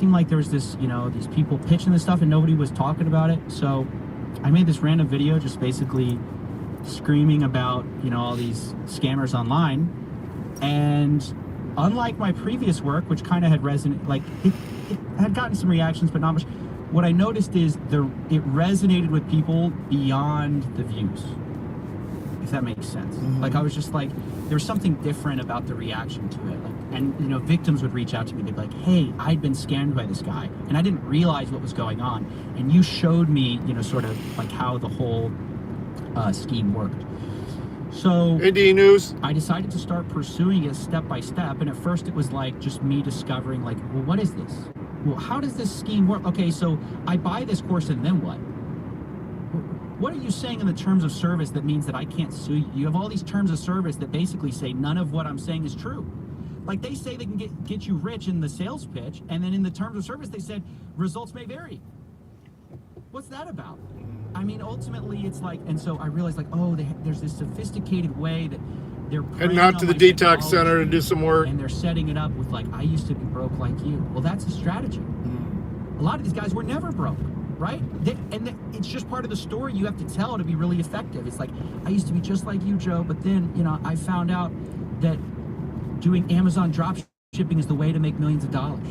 seemed like there was this, you know, these people pitching this stuff and nobody was talking about it. So I made this random video just basically screaming about, you know, all these scammers online. And unlike my previous work, which kind of had resonated, like it had gotten some reactions, but not much. What I noticed is it resonated with people beyond the views, if that makes sense. Like I was just like, there was something different about the reaction to it. Like, and you know, victims would reach out to me, they'd be like, hey, I'd been scammed by this guy and I didn't realize what was going on. And you showed me, you know, sort of like how the whole scheme worked. So AD News. I decided to start pursuing it step by step. And at first it was like just me discovering like, well, what is this? Well, how does this scheme work? Okay, so I buy this course and then what? What are you saying in the terms of service that means that I can't sue you? You have all these terms of service that basically say none of what I'm saying is true. Like they say they can get you rich in the sales pitch, and then in the terms of service they said results may vary. What's that about? I mean, ultimately it's like, and so I realized like, oh, there's this sophisticated way that they're heading out to the detox center to do some work. And they're setting it up with like, I used to be broke like you. Well, that's a strategy. A lot of these guys were never broke, right? It's just part of the story you have to tell to be really effective. It's like, I used to be just like you, Joe, but then, you know, I found out that doing Amazon drop shipping is the way to make millions of dollars.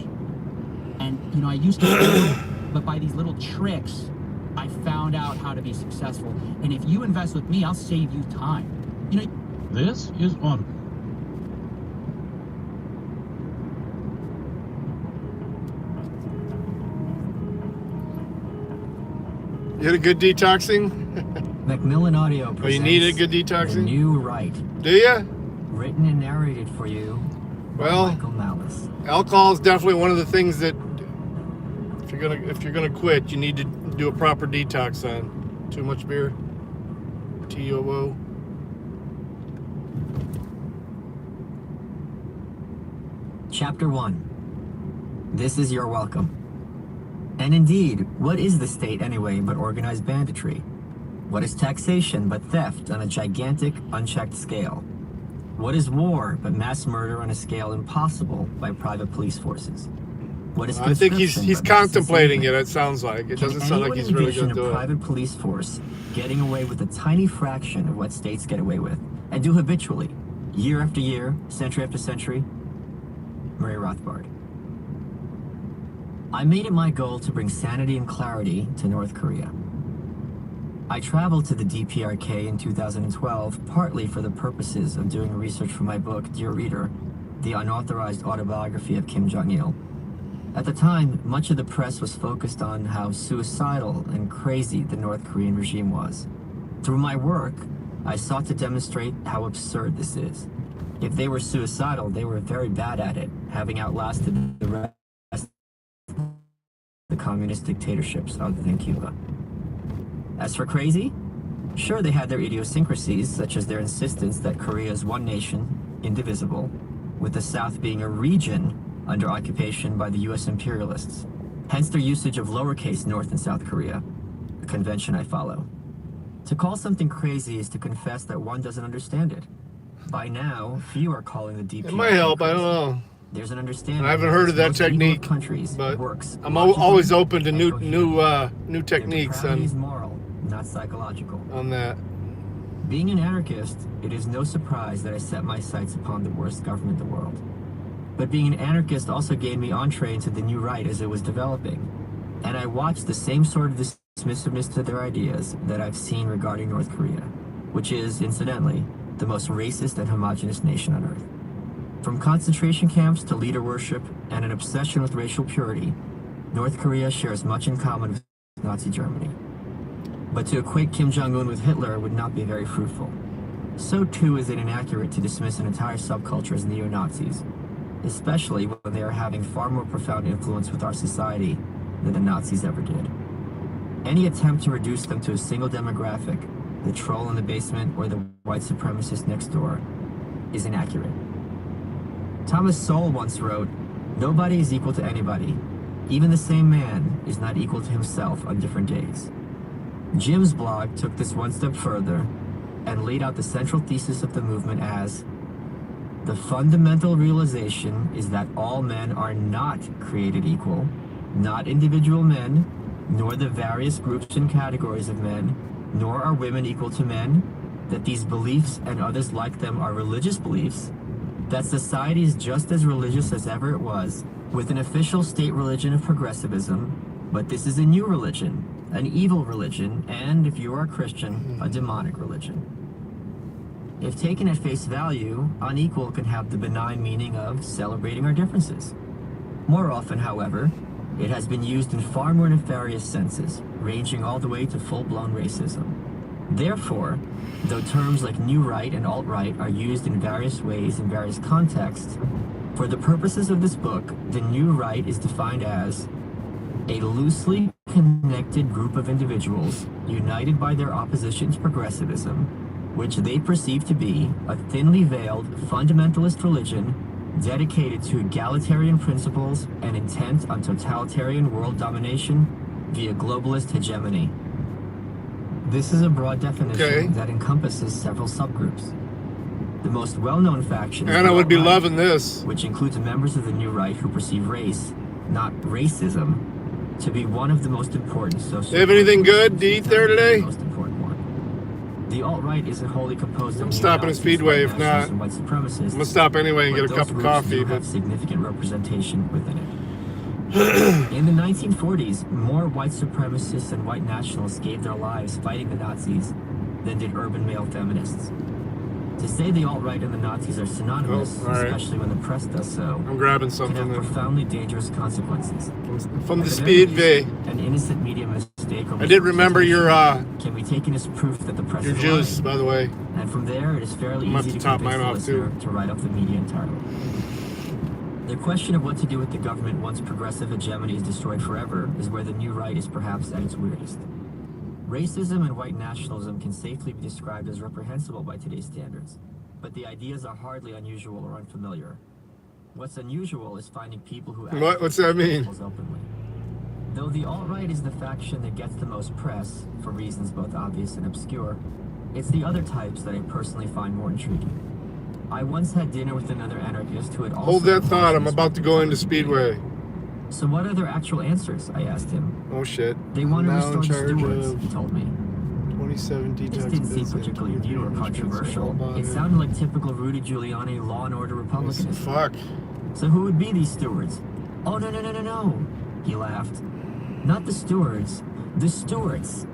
And, you know, I used to fail, but by these little tricks, I found out how to be successful. And if you invest with me, I'll save you time. You know, this is Audible. You had a good detoxing? Macmillan Audio presents you need a good The detoxing? New Right, Do you? written and narrated for you by Well, Michael Malice. alcohol is definitely one of the things that if you're gonna quit, you need to do a proper detox on. Too much beer. TOO. Chapter 1. This is your welcome. And indeed, what is the state anyway but organized banditry? What is taxation but theft on a gigantic, unchecked scale? What is war but mass murder on a scale impossible by private police forces? What is I think he's conscription but contemplating mass it, it sounds like. It Can doesn't sound like anyone he's really envision going to a do it. private police force getting away with a tiny fraction of what states get away with, and do habitually, year after year, century after century? Murray Rothbard. I made it my goal to bring sanity and clarity to North Korea. I traveled to the DPRK in 2012 partly for the purposes of doing research for my book, Dear Reader, the unauthorized autobiography of Kim Jong-il. At the time, much of the press was focused on how suicidal and crazy the North Korean regime was. Through my work, I sought to demonstrate how absurd this is. If they were suicidal, they were very bad at it, having outlasted the rest of the communist dictatorships other than Cuba. As for crazy, sure, they had their idiosyncrasies, such as their insistence that Korea is one nation, indivisible, with the South being a region under occupation by the US imperialists, hence their usage of lowercase North and South Korea, a convention I follow. To call something crazy is to confess that one doesn't understand it. By now, few are calling the DPRK It might help, crazy. I don't know. There's an understanding. I haven't heard of that most equal technique, countries but works I'm logically always open to and new coherently. techniques Their depravity is moral, not psychological. on that. Being an anarchist, it is no surprise that I set my sights upon the worst government in the world. But being an anarchist also gained me entree into the new right as it was developing. And I watched the same sort of dismissiveness to their ideas that I've seen regarding North Korea, which is, incidentally, the most racist and homogenous nation on earth. From concentration camps to leader worship and an obsession with racial purity, North Korea shares much in common with Nazi Germany. But to equate Kim Jong-un with Hitler would not be very fruitful. So too is it inaccurate to dismiss an entire subculture as neo-Nazis, especially when they are having far more profound influence with our society than the Nazis ever did. Any attempt to reduce them to a single demographic, the troll in the basement or the white supremacist next door, is inaccurate. Thomas Sowell once wrote, "Nobody is equal to anybody. Even the same man is not equal to himself on different days." Jim's blog took this one step further and laid out the central thesis of the movement as, The fundamental realization is that all men are not created equal, not individual men, nor the various groups and categories of men, nor are women equal to men, that these beliefs and others like them are religious beliefs, that society is just as religious as ever it was, with an official state religion of progressivism, but this is a new religion, an evil religion, and, if you are a Christian, a demonic religion. If taken at face value, unequal can have the benign meaning of celebrating our differences. More often, however, it has been used in far more nefarious senses, ranging all the way to full-blown racism. Therefore, though terms like New Right and Alt-Right are used in various ways in various contexts, for the purposes of this book, the New Right is defined as a loosely connected group of individuals united by their opposition to progressivism, which they perceive to be a thinly veiled fundamentalist religion dedicated to egalitarian principles and intent on totalitarian world domination via globalist hegemony. This is a broad definition that encompasses several subgroups. The most well-known faction is Anna would be alt-right, loving this. which includes members of the New Right who perceive race, not racism, to be one of the most important social. They have anything good to eat there today? The most important one. The alt-right isn't wholly composed of I'm stopping at neo-Nazis, Speedway white if nationalists, not. and white supremacists. I'm gonna stop anyway and but get a those cup of groups coffee. do But have significant representation within it. In the 1940s, more white supremacists and white nationalists gave their lives fighting the Nazis than did urban male feminists. To say the alt-right and the Nazis are synonymous, all right. especially when the press does so, I'm grabbing can something have profoundly dangerous consequences. from the At the very Speedway. least, an innocent media mistake or I did remember your can be taken as proof that the press is juice, lying. by the way. And from there, it is fairly I'm gonna easy have to to top convince mine the off, too. listener to write off the media entirely. The question of what to do with the government once progressive hegemony is destroyed forever is where the New Right is perhaps at its weirdest. Racism and white nationalism can safely be described as reprehensible by today's standards, but the ideas are hardly unusual or unfamiliar. What's unusual is finding people who What's that mean? openly. Though the alt-right is the faction that gets the most press, for reasons both obvious and obscure, it's the other types that I personally find more intriguing. I once had dinner with another anarchist who had also... Hold that thought. I'm about to go into Speedway. So what are their actual answers? I asked him. Oh shit. They want to Now restore in the charge stewards, of he told me. 27 This detox didn't seem beds and particularly 23 new or inch beds. controversial. All about It sounded like typical Rudy Giuliani law and order republicanism. Fuck. So who would be these stewards? Oh, no, he laughed. Not the stewards, the Stuarts.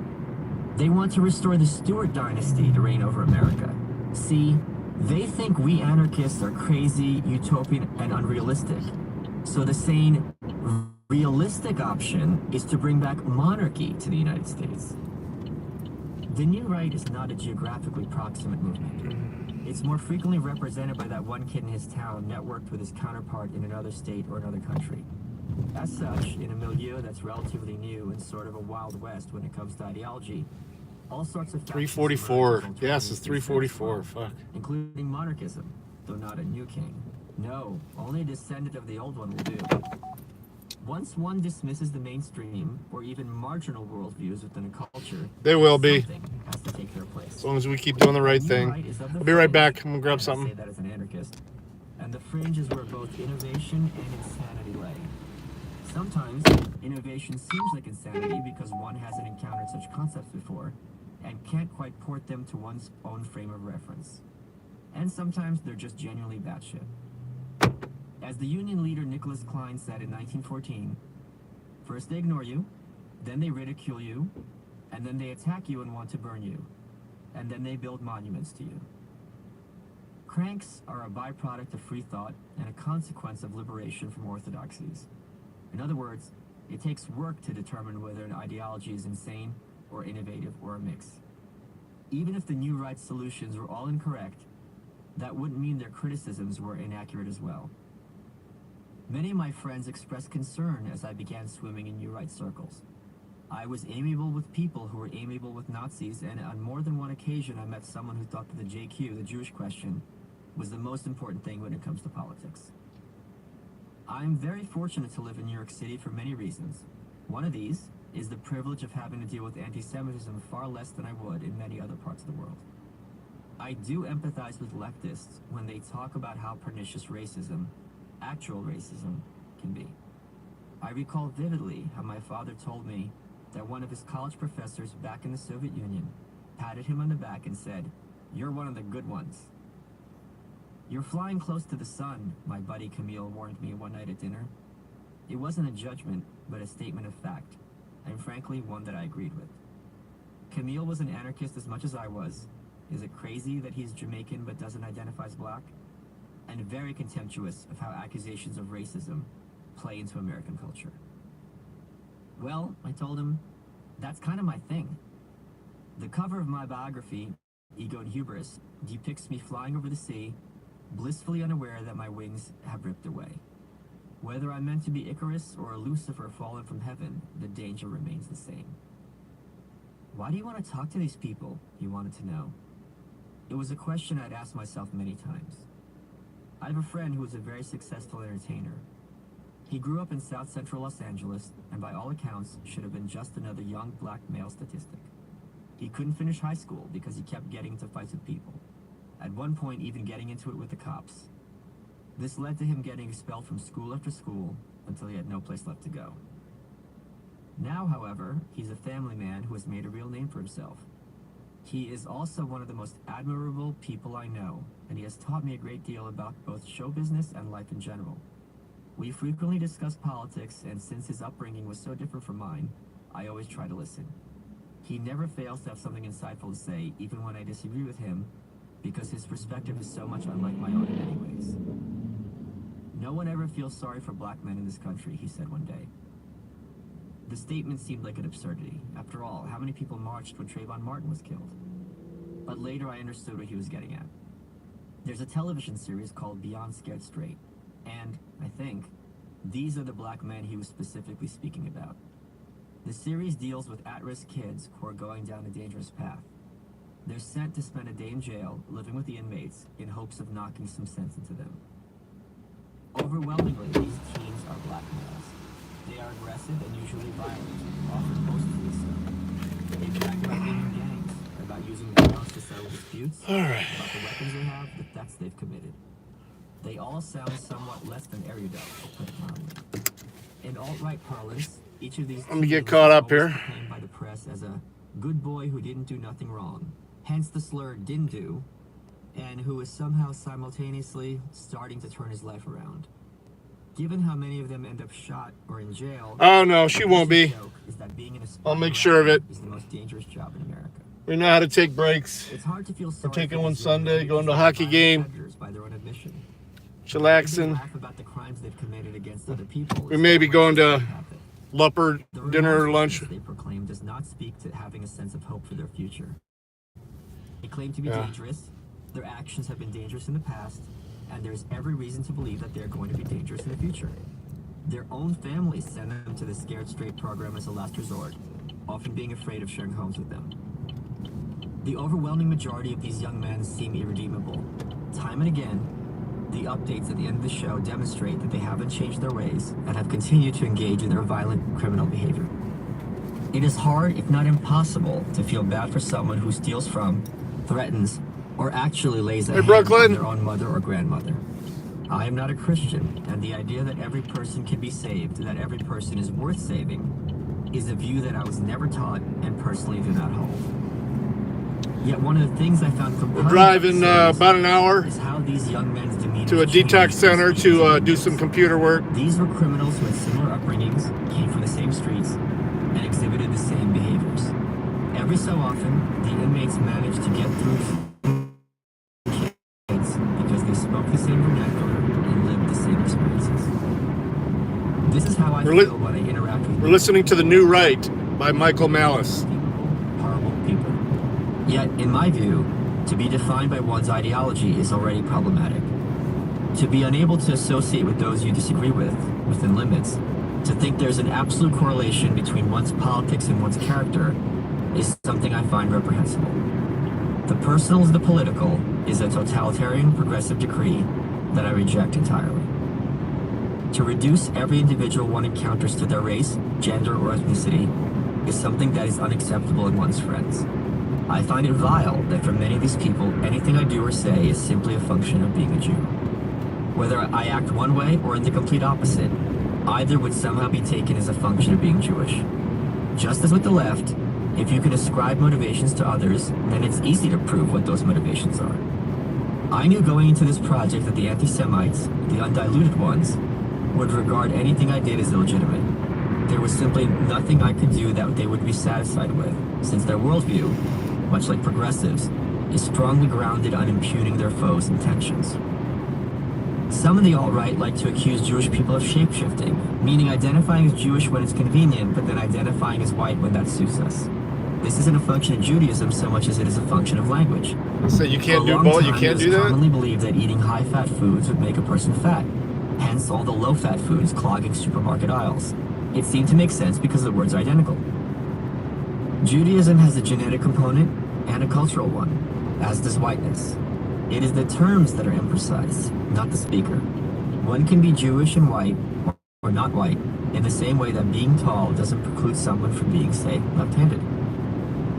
They want to restore the Stuart dynasty to reign over America. See, they think we anarchists are crazy, utopian, and unrealistic. So the sane, realistic option is to bring back monarchy to the United States. The New Right is not a geographically proximate movement. It's more frequently represented by that one kid in his town networked with his counterpart in another state or another country. As such, in a milieu that's relatively new and sort of a Wild West when it comes to ideology, all sorts of 344. Yes, it's 344. Fuck. including monarchism, though not a new king. No, only a descendant of the old one will do. Once one dismisses the mainstream or even marginal worldviews within a culture, They will be. something has to take their place. As long as we keep doing the right thing. I'll be right back. I'm gonna grab I say something. that as an anarchist. And the fringe is where both innovation and insanity lay. Sometimes innovation seems like insanity because one hasn't encountered such concepts before and can't quite port them to one's own frame of reference. And sometimes they're just genuinely batshit. As the union leader Nicholas Klein said in 1914, first they ignore you, then they ridicule you, and then they attack you and want to burn you, and then they build monuments to you. Cranks are a byproduct of free thought and a consequence of liberation from orthodoxies. In other words, it takes work to determine whether an ideology is insane or innovative or a mix. Even if the New Right solutions were all incorrect, that wouldn't mean their criticisms were inaccurate as well. Many of my friends expressed concern as I began swimming in New Right circles. I was amiable with people who were amiable with Nazis, and on more than one occasion I met someone who thought that the JQ, the Jewish question, was the most important thing when it comes to politics. I'm very fortunate to live in New York City for many reasons. One of these is the privilege of having to deal with anti-Semitism far less than I would in many other parts of the world. I do empathize with leftists when they talk about how pernicious racism, actual racism, can be. I recall vividly how my father told me that one of his college professors back in the Soviet Union patted him on the back and said, "You're one of the good ones." "You're flying close to the sun," my buddy Camille warned me one night at dinner. It wasn't a judgment, but a statement of fact, and frankly, one that I agreed with. Camille was an anarchist as much as I was. Is it crazy that he's Jamaican but doesn't identify as black? And very contemptuous of how accusations of racism play into American culture. Well, I told him, that's kind of my thing. The cover of my biography, Ego and Hubris, depicts me flying over the sea, blissfully unaware that my wings have ripped away. Whether I'm meant to be Icarus or Lucifer fallen from heaven, the danger remains the same. Why do you want to talk to these people? He wanted to know. It was a question I'd asked myself many times. I have a friend who is a very successful entertainer. He grew up in South Central Los Angeles, and by all accounts, should have been just another young black male statistic. He couldn't finish high school because he kept getting into fights with people. At one point, even getting into it with the cops. This led to him getting expelled from school after school until he had no place left to go. Now, however, he's a family man who has made a real name for himself. He is also one of the most admirable people I know, and he has taught me a great deal about both show business and life in general. We frequently discuss politics, and since his upbringing was so different from mine, I always try to listen. He never fails to have something insightful to say, even when I disagree with him, because his perspective is so much unlike my own in many ways. "No one ever feels sorry for black men in this country," he said one day. The statement seemed like an absurdity. After all, how many people marched when Trayvon Martin was killed? But later I understood what he was getting at. There's a television series called Beyond Scared Straight, and, I think, these are the black men he was specifically speaking about. The series deals with at-risk kids who are going down a dangerous path. They're sent to spend a day in jail, living with the inmates, in hopes of knocking some sense into them. Overwhelmingly, these teens are black males. They are aggressive and usually violent, often mostly so. They brag about being in gangs, about using violence to settle disputes, about the weapons they have, the thefts they've committed. They all sound somewhat less than erudite, to put it mildly. In alt-right parlance, each of these Let me get caught up here. Proclaimed by the press as a good boy who didn't do nothing wrong, hence the slur "didn't do," and who is somehow simultaneously starting to turn his life around. Given how many of them end up shot or in jail, Oh no, she won't be. is that being in a I'll make sure of it. is the most dangerous job in America. We know how to take breaks. It's hard to feel sorry We're taking for one these young Sunday, men going to a because hockey they're game, predators by their own admission. They chillaxing. laugh about the crimes they've committed against other people. We may be going to The Lupper dinner or lunch. remorselessness they proclaim does not speak to having a sense of hope for their future. They claim to be Yeah. dangerous. Their actions have been dangerous in the past, and there's every reason to believe that they're going to be dangerous in the future. Their own families send them to the Scared Straight program as a last resort, often being afraid of sharing homes with them. The overwhelming majority of these young men seem irredeemable. Time and again, the updates at the end of the show demonstrate that they haven't changed their ways and have continued to engage in their violent criminal behavior. It is hard, if not impossible, to feel bad for someone who steals from, threatens, or actually lays a hand Brooklyn. on their own mother or grandmother. I am not a Christian, and the idea that every person can be saved, that every person is worth saving, is a view that I was never taught and personally do not hold. Yet one of the things I found compelling We're driving about an hour is how these young men's demeanor to a changed detox as center they to changed. do some computer work. These were criminals who had similar upbringings, came from the same streets, and exhibited the same behaviors. Every so often, the inmates managed to get through kids because they spoke the same vernacular and lived the same experiences. This is how I feel when I interact with We're listening to The New Right by Michael Malice. horrible people. Yet, in my view, to be defined by one's ideology is already problematic. To be unable to associate with those you disagree with, within limits, to think there's an absolute correlation between one's politics and one's character, is something I find reprehensible. The personal is the political is a totalitarian progressive decree that I reject entirely. To reduce every individual one encounters to their race, gender, or ethnicity is something that is unacceptable in one's friends. I find it vile that for many of these people, anything I do or say is simply a function of being a Jew. Whether I act one way or in the complete opposite, either would somehow be taken as a function of being Jewish. Just as with the left, if you can ascribe motivations to others, then it's easy to prove what those motivations are. I knew going into this project that the anti-Semites, the undiluted ones, would regard anything I did as illegitimate. There was simply nothing I could do that they would be satisfied with, since their worldview, much like progressives, is strongly grounded on impugning their foes' intentions. Some of the alt-right like to accuse Jewish people of shape-shifting, meaning identifying as Jewish when it's convenient, but then identifying as white when that suits us. This isn't a function of Judaism so much as it is a function of language. So you can't do both? You can't do It was that? commonly believed that eating high-fat foods would make a person fat, hence all the low-fat foods clogging supermarket aisles. It seemed to make sense because the words are identical. Judaism has a genetic component and a cultural one, as does whiteness. It is the terms that are imprecise, not the speaker. One can be Jewish and white, or not white, in the same way that being tall doesn't preclude someone from being, say, left-handed.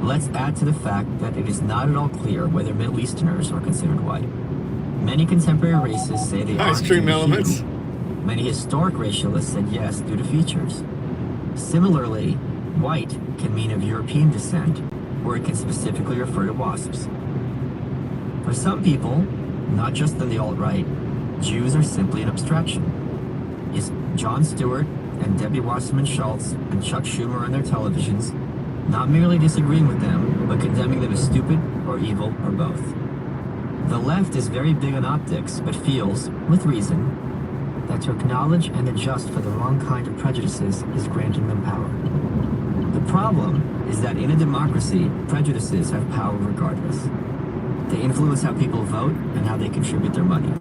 Let's add to the fact that it is not at all clear whether Middle Easterners are considered white. Many contemporary races say they are. Ice cream elements. Many historic racialists said yes due to features. Similarly, white can mean of European descent, or it can specifically refer to wasps. For some people, not just in the alt-right, Jews are simply an abstraction. Is Jon Stewart and Debbie Wasserman Schultz and Chuck Schumer on their televisions not merely disagreeing with them, but condemning them as stupid or evil or both? The left is very big on optics, but feels, with reason, that to acknowledge and adjust for the wrong kind of prejudices is granting them power. The problem is that in a democracy, prejudices have power regardless. They influence how people vote and how they contribute their money.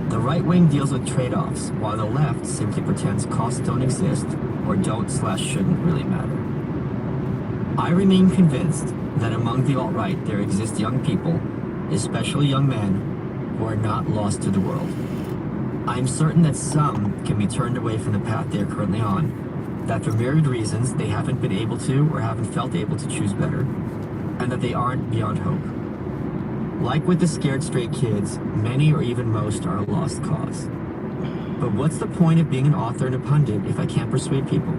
The right wing deals with trade-offs, while the left simply pretends costs don't exist or don't/shouldn't really matter. I remain convinced that among the alt-right there exist young people, especially young men, who are not lost to the world. I am certain that some can be turned away from the path they are currently on, that for myriad reasons they haven't been able to or haven't felt able to choose better, and that they aren't beyond hope. Like with the scared straight kids, many or even most are a lost cause. But what's the point of being an author and a pundit if I can't persuade people?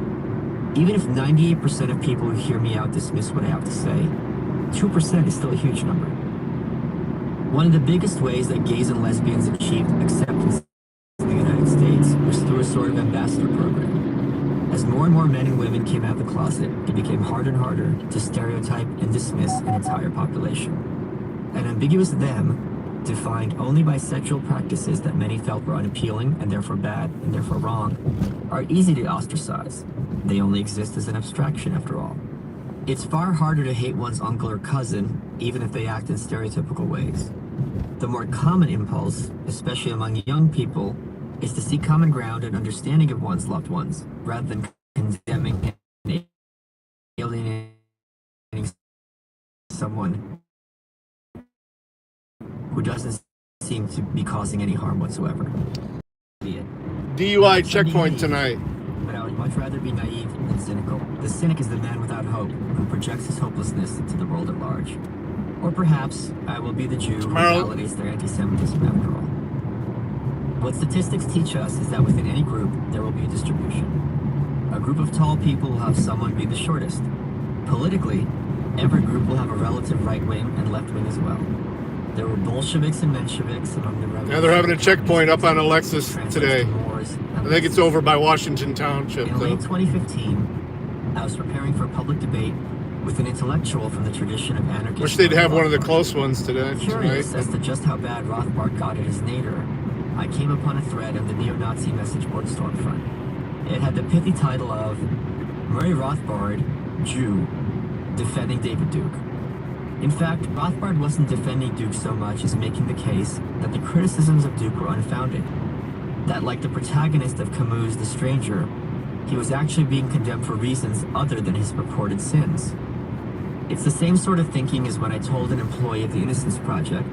Even if 98% of people who hear me out dismiss what I have to say, 2% is still a huge number. One of the biggest ways that gays and lesbians achieved acceptance in the United States was through a sort of ambassador program. As more and more men and women came out of the closet, it became harder and harder to stereotype and dismiss an entire population. An ambiguous them, defined only by sexual practices that many felt were unappealing and therefore bad and therefore wrong, are easy to ostracize. They only exist as an abstraction after all. It's far harder to hate one's uncle or cousin, even if they act in stereotypical ways. The more common impulse, especially among young people, is to seek common ground and understanding of one's loved ones, rather than condemning and alienating someone who doesn't seem to be causing any harm whatsoever. DUI checkpoint tonight. But I would much rather be naive than cynical. The cynic is the man without hope, who projects his hopelessness to the world at large. Or perhaps I will be the Jew who validates their anti-Semitism after all. What statistics teach us is that within any group, there will be a distribution. A group of tall people will have someone be the shortest. Politically, every group will have a relative right wing and left wing as well. There were Bolsheviks and Mensheviks among the rebels. Yeah, they're having a checkpoint up on Alexis today. I think it's over by Washington Township. In late 2015, I was preparing for a public debate with an intellectual from the tradition of anarchism. Wish they'd have one of the close ones today. Curious as to just how bad Rothbard got at his nadir, I came upon a thread on the neo-Nazi message board storefront. It had the pithy title of Murray Rothbard, Jew, defending David Duke. In fact, Rothbard wasn't defending Duke so much as making the case that the criticisms of Duke were unfounded. That, like the protagonist of Camus' The Stranger, he was actually being condemned for reasons other than his purported sins. It's the same sort of thinking as when I told an employee of the Innocence Project,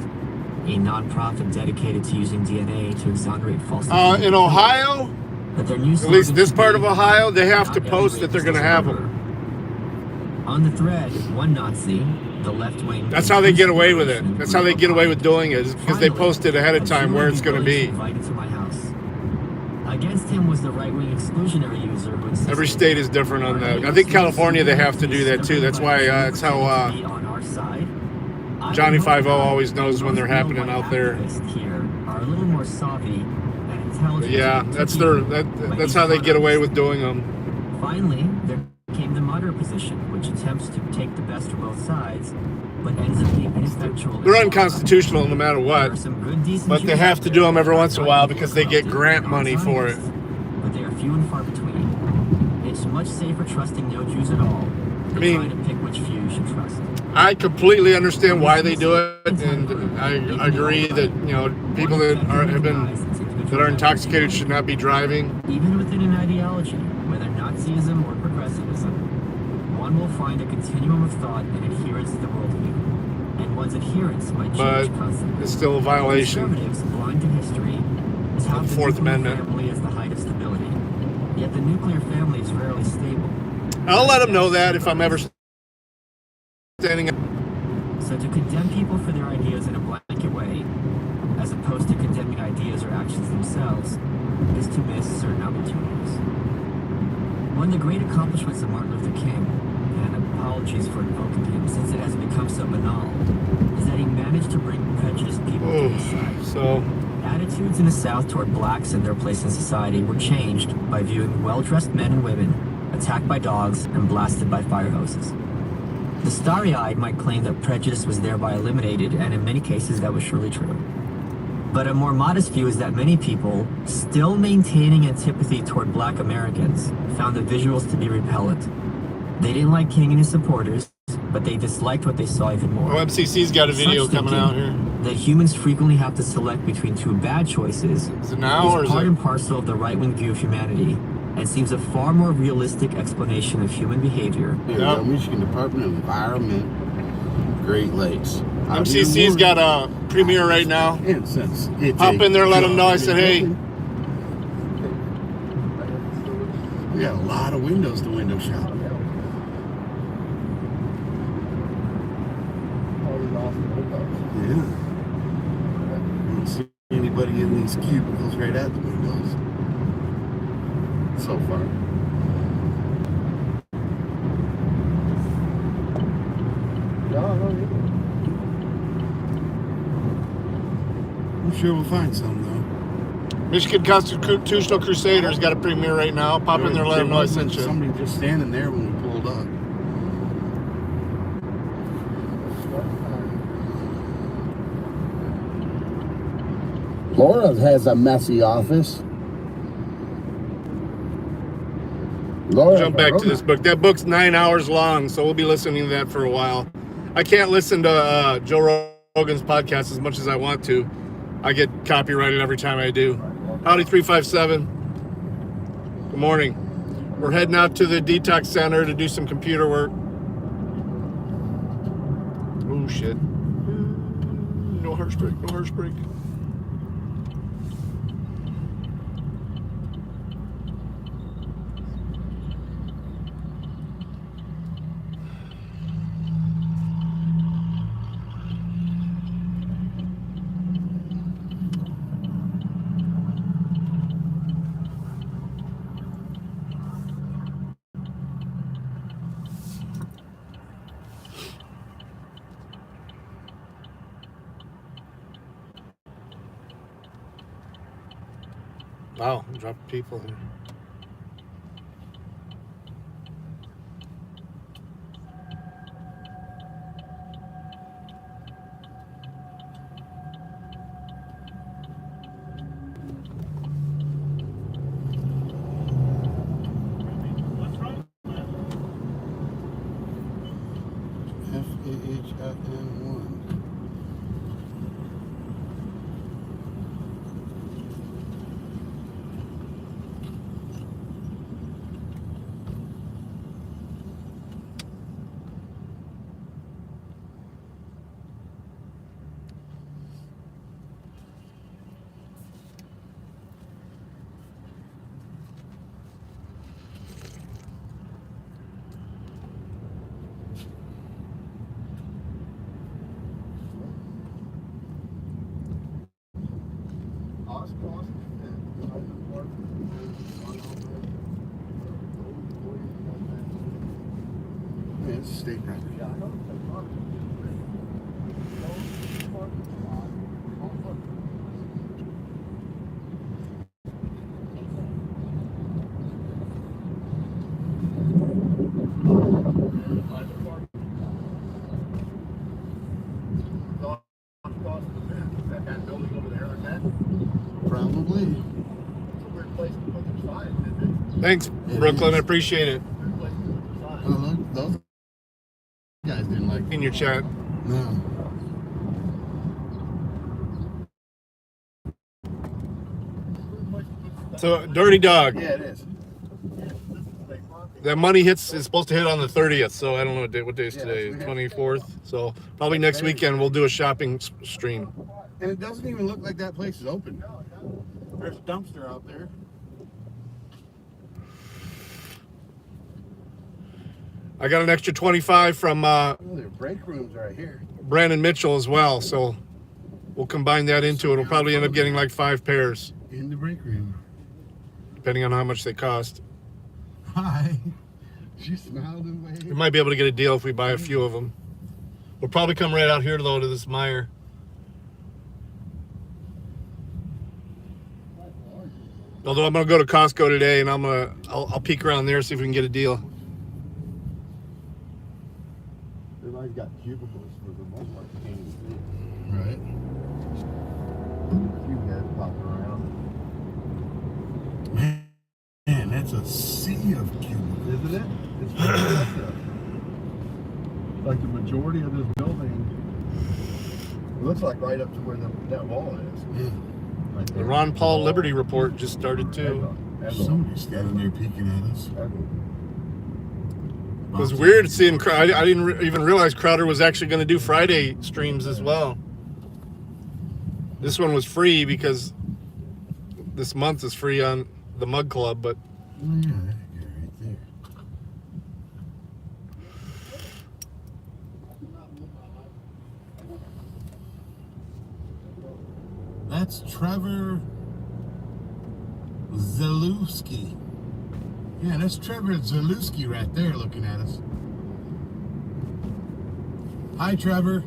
a non-profit dedicated to using DNA to exonerate false in Ohio, that their new at least this part of Ohio, they have to post that they're going to have them. On the thread, one Nazi, the left-wing. That's how they get away with it. That's how they get away with doing it, is because they posted ahead of time where it's going to be. Invited to my house. Against him was the right-wing exclusionary user who insisted. Every state is different on that. I think California, they have to do that too. That's why it's how Johnny 5-0 always knows when they're happening out there. Here are a little more savvy and intelligent. Yeah, that's how they get away with doing them. Finally, there came the moderate position, which attempts to take the best of both sides, but ends up being ineffectual. They're unconstitutional no matter what, There are some good, decent but they Jews have out to there do them every who once in a try while to because they get grant money for it. But they are few and far between. It's much safer trusting no Jews at all than trying to pick which few you should trust. I completely understand why they do it, and I agree that people that are intoxicated should not be driving. Even within an ideology, whether Nazism or progressivism, one will find a continuum of thought and adherence to the worldview, and one's adherence might change constantly. It's still a violation. Conservatives, blind to history, is how The the Fourth nuclear Amendment. family is the height of stability. Yet the nuclear family is rarely stable. I'll let them know that if I'm ever standing up. So to condemn people for their ideas in a blanket way, as opposed to condemning ideas or actions themselves, is to miss certain opportunities. One of the great accomplishments of Martin Luther King, and apologies for invoking him since it has become so banal, is that he managed to bring prejudiced people to his side. So Attitudes in the South toward blacks and their place in society were changed by viewing well-dressed men and women attacked by dogs and blasted by fire hoses. The starry-eyed might claim that prejudice was thereby eliminated, and in many cases that was surely true. But a more modest view is that many people, still maintaining antipathy toward black Americans, found the visuals to be repellent. They didn't like King and his supporters, but they disliked what they saw even more. OMCC's got a video coming out here. That humans frequently have to select between two bad choices Is it now or is is part it? and parcel of the right-wing view of humanity, and seems a far more realistic explanation of human behavior. Yeah. Michigan Department of Environment, Great Lakes. MCC's got a premiere right now. And since it's Hop in there, let them know I said, hey. We got a lot of windows to window shop. Yeah. I don't see anybody in these cubicles right at the windows. So far. I'm sure we'll find some though. Michigan Constitutional Crusaders got a premiere right now. Pop in there, let them know I sent you. Somebody just standing there when we pulled up. Laura has a messy office. Laura, Jump back to this book. That book's 9 hours long, so we'll be listening to that for a while. I can't listen to Joe Rogan's podcast as much as I want to. I get copyrighted every time I do. Howdy 357. Good morning. We're heading out to the detox center to do some computer work. Oh shit. No hairspray, no hairspray. Wow, I'm dropping people here. FAHIN1. Yeah, it's state property. Probably. Thanks, Brooklyn. I appreciate it. Oh, look, those guys didn't like In your chat. No. So, Dirty Dog. Yeah, it is. That money is supposed to hit on the 30th, so I don't know what day is today, Yeah, 24th. So probably next weekend we'll do a shopping stream. And it doesn't even look like that place is open. There's a dumpster out there. I got an extra 25 from Oh, there are break rooms right here. Brandon Mitchell as well, so we'll combine that into it. We'll probably end up getting like 5 pairs, In the break room. depending on how much they cost. Hi. She smiled and waved. We might be able to get a deal if we buy a few of them. We'll probably come right out here though to this Meijer. Although I'm gonna go to Costco today, and I'll peek around there, see if we can get a deal. Everybody's got cubicles for the most part. Right. A few guys popping around. Man, that's a sea of cubicles, isn't it? It's pretty impressive. Like the majority of this building, it looks like right up to where that wall is. Yeah. Right The there. Ron Paul Liberty Report just started too. Somebody's standing there peeking at us. It was weird seeing Crowder. I didn't even realize Crowder was actually going to do Friday streams as well. This one was free because this month is free on the Mug Club, but Oh, yeah, there you go, right there. That's Trevor Zalewski. Yeah, that's Trevor Zalewski right there looking at us. Hi, Trevor.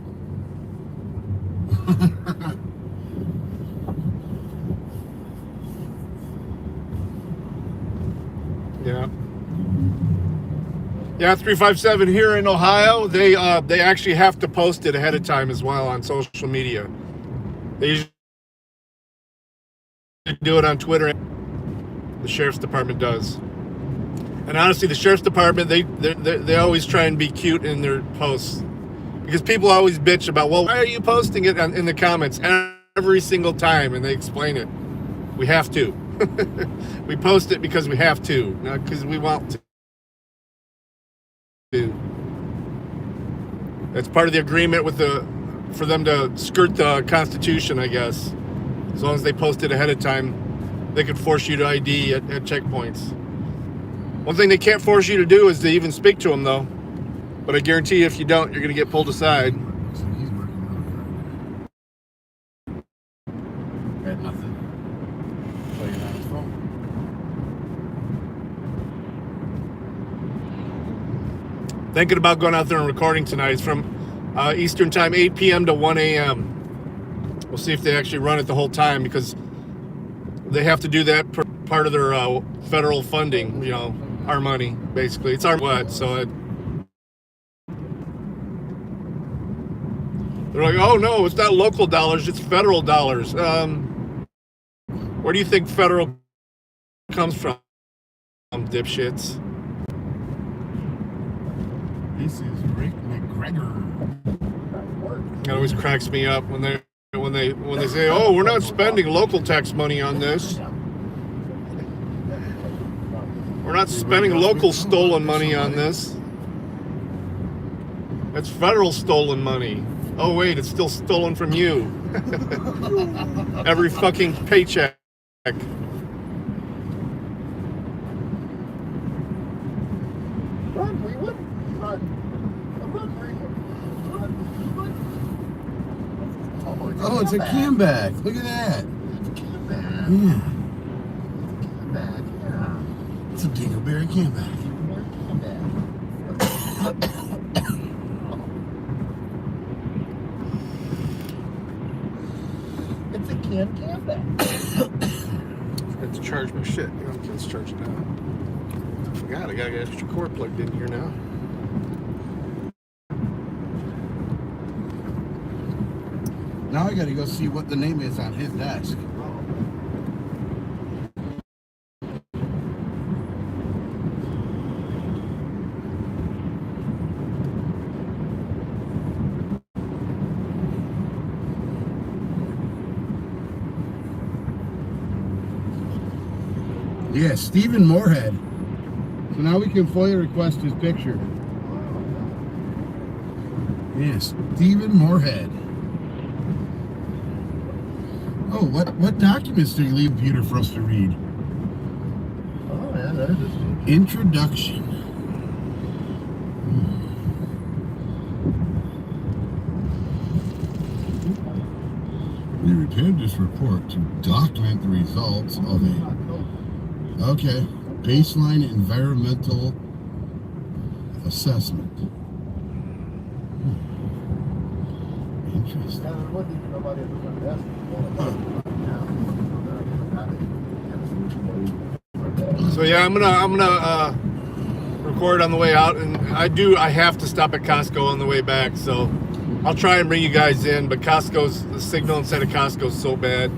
yeah. Yeah, 357 here in Ohio. They actually have to post it ahead of time as well on social media. They usually do it on Twitter. The sheriff's department does. And honestly, the sheriff's department, they always try and be cute in their posts. Because people always bitch about, well, why are you posting it in the comments every single time? And they explain it. We have to. We post it because we have to, not because we want to. That's part of the agreement with for them to skirt the Constitution, I guess. As long as they post it ahead of time, they could force you to ID at checkpoints. One thing they can't force you to do is to even speak to them, though. But I guarantee you, if you don't, you're going to get pulled aside. So he's working really hard. Got nothing. Playing on his phone. Thinking about going out there and recording tonight. It's from Eastern time, 8 p.m. to 1 a.m. We'll see if they actually run it the whole time, because they have to do that part of their federal funding, you know, our money, basically. It's our what, so they're like, oh no, it's not local dollars, it's federal dollars. Where do you think federal comes from, dipshits? This is Rick McGregor. It always cracks me up when they say, oh, we're not spending local tax money on this. We're not spending local stolen money on this. It's federal stolen money. Oh wait, it's still stolen from you. Every fucking paycheck. Run, Greenwood. Run. Run, Greenwood. Run. Oh, it's a Camback. Look at that. Yeah. It's a Dingleberry Camback. shit. It's charging now. I forgot. I got an extra cord plugged in here now. Now I gotta go see what the name is on his desk. Yeah, Stephen Moorhead. So now we can FOIA request his picture. Yeah, Stephen Moorhead. Oh, what documents do you leave Peter for us to read? Oh, yeah, that is interesting. Introduction. We prepared this report to document the results of a baseline environmental assessment. Interesting. So yeah, I'm gonna record on the way out, and I have to stop at Costco on the way back, so I'll try and bring you guys in. But the signal inside of Costco's so bad,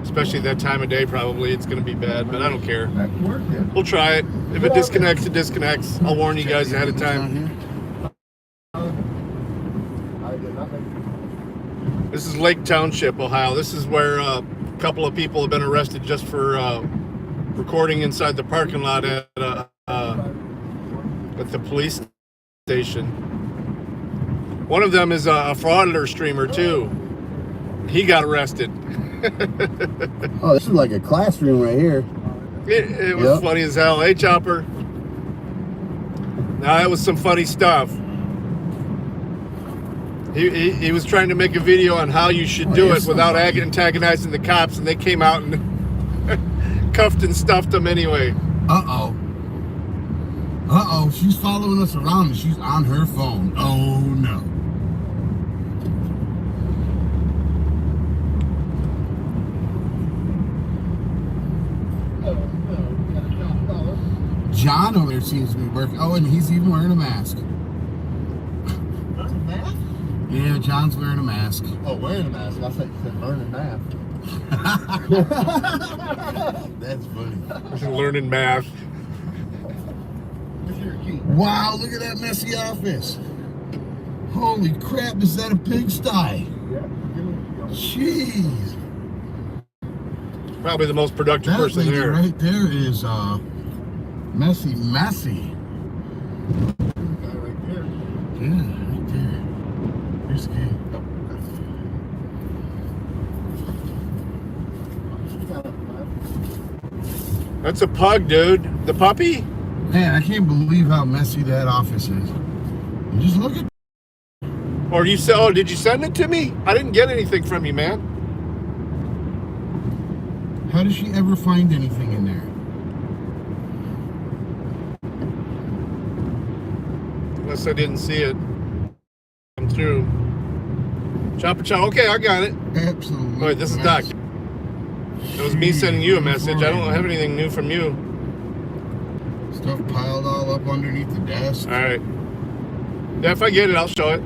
especially that time of day. Probably it's gonna be bad, but I don't care. We'll try it. If it disconnects, it disconnects. I'll warn you guys ahead of time. This is Lake Township, Ohio. This is where a couple of people have been arrested just for recording inside the parking lot at the police station. One of them is a frauditor streamer too. He got arrested. Oh, this is like a classroom right here. It was funny as hell. Hey, Chopper. Now that was some funny stuff. He was trying to make a video on how you should do it without antagonizing the cops, and they came out and cuffed and stuffed him anyway. Uh-oh, she's following us around and she's on her phone. Oh, no. John over there seems to be working. Oh, and he's even wearing a mask. Yeah, John's wearing a mask. Oh, wearing a mask. I thought you said learning math. That's funny. Learning math. Wow, look at that messy office. Holy crap, is that a pigsty? Jeez. Probably the most productive person there. Right there is messy. Yeah, right there. Here's the key. That's a pug, dude. The puppy? Man, I can't believe how messy that office is. Just look at. Or did you send it to me? I didn't get anything from you, man. How does she ever find anything in there? Unless I didn't see it come through. Chopper. Okay, I got it. Absolutely. Wait, this is Doc. It was me sending you a message. I don't have anything new from you. Stuff piled all up underneath the desk. All right. Yeah, if I get it, I'll show it.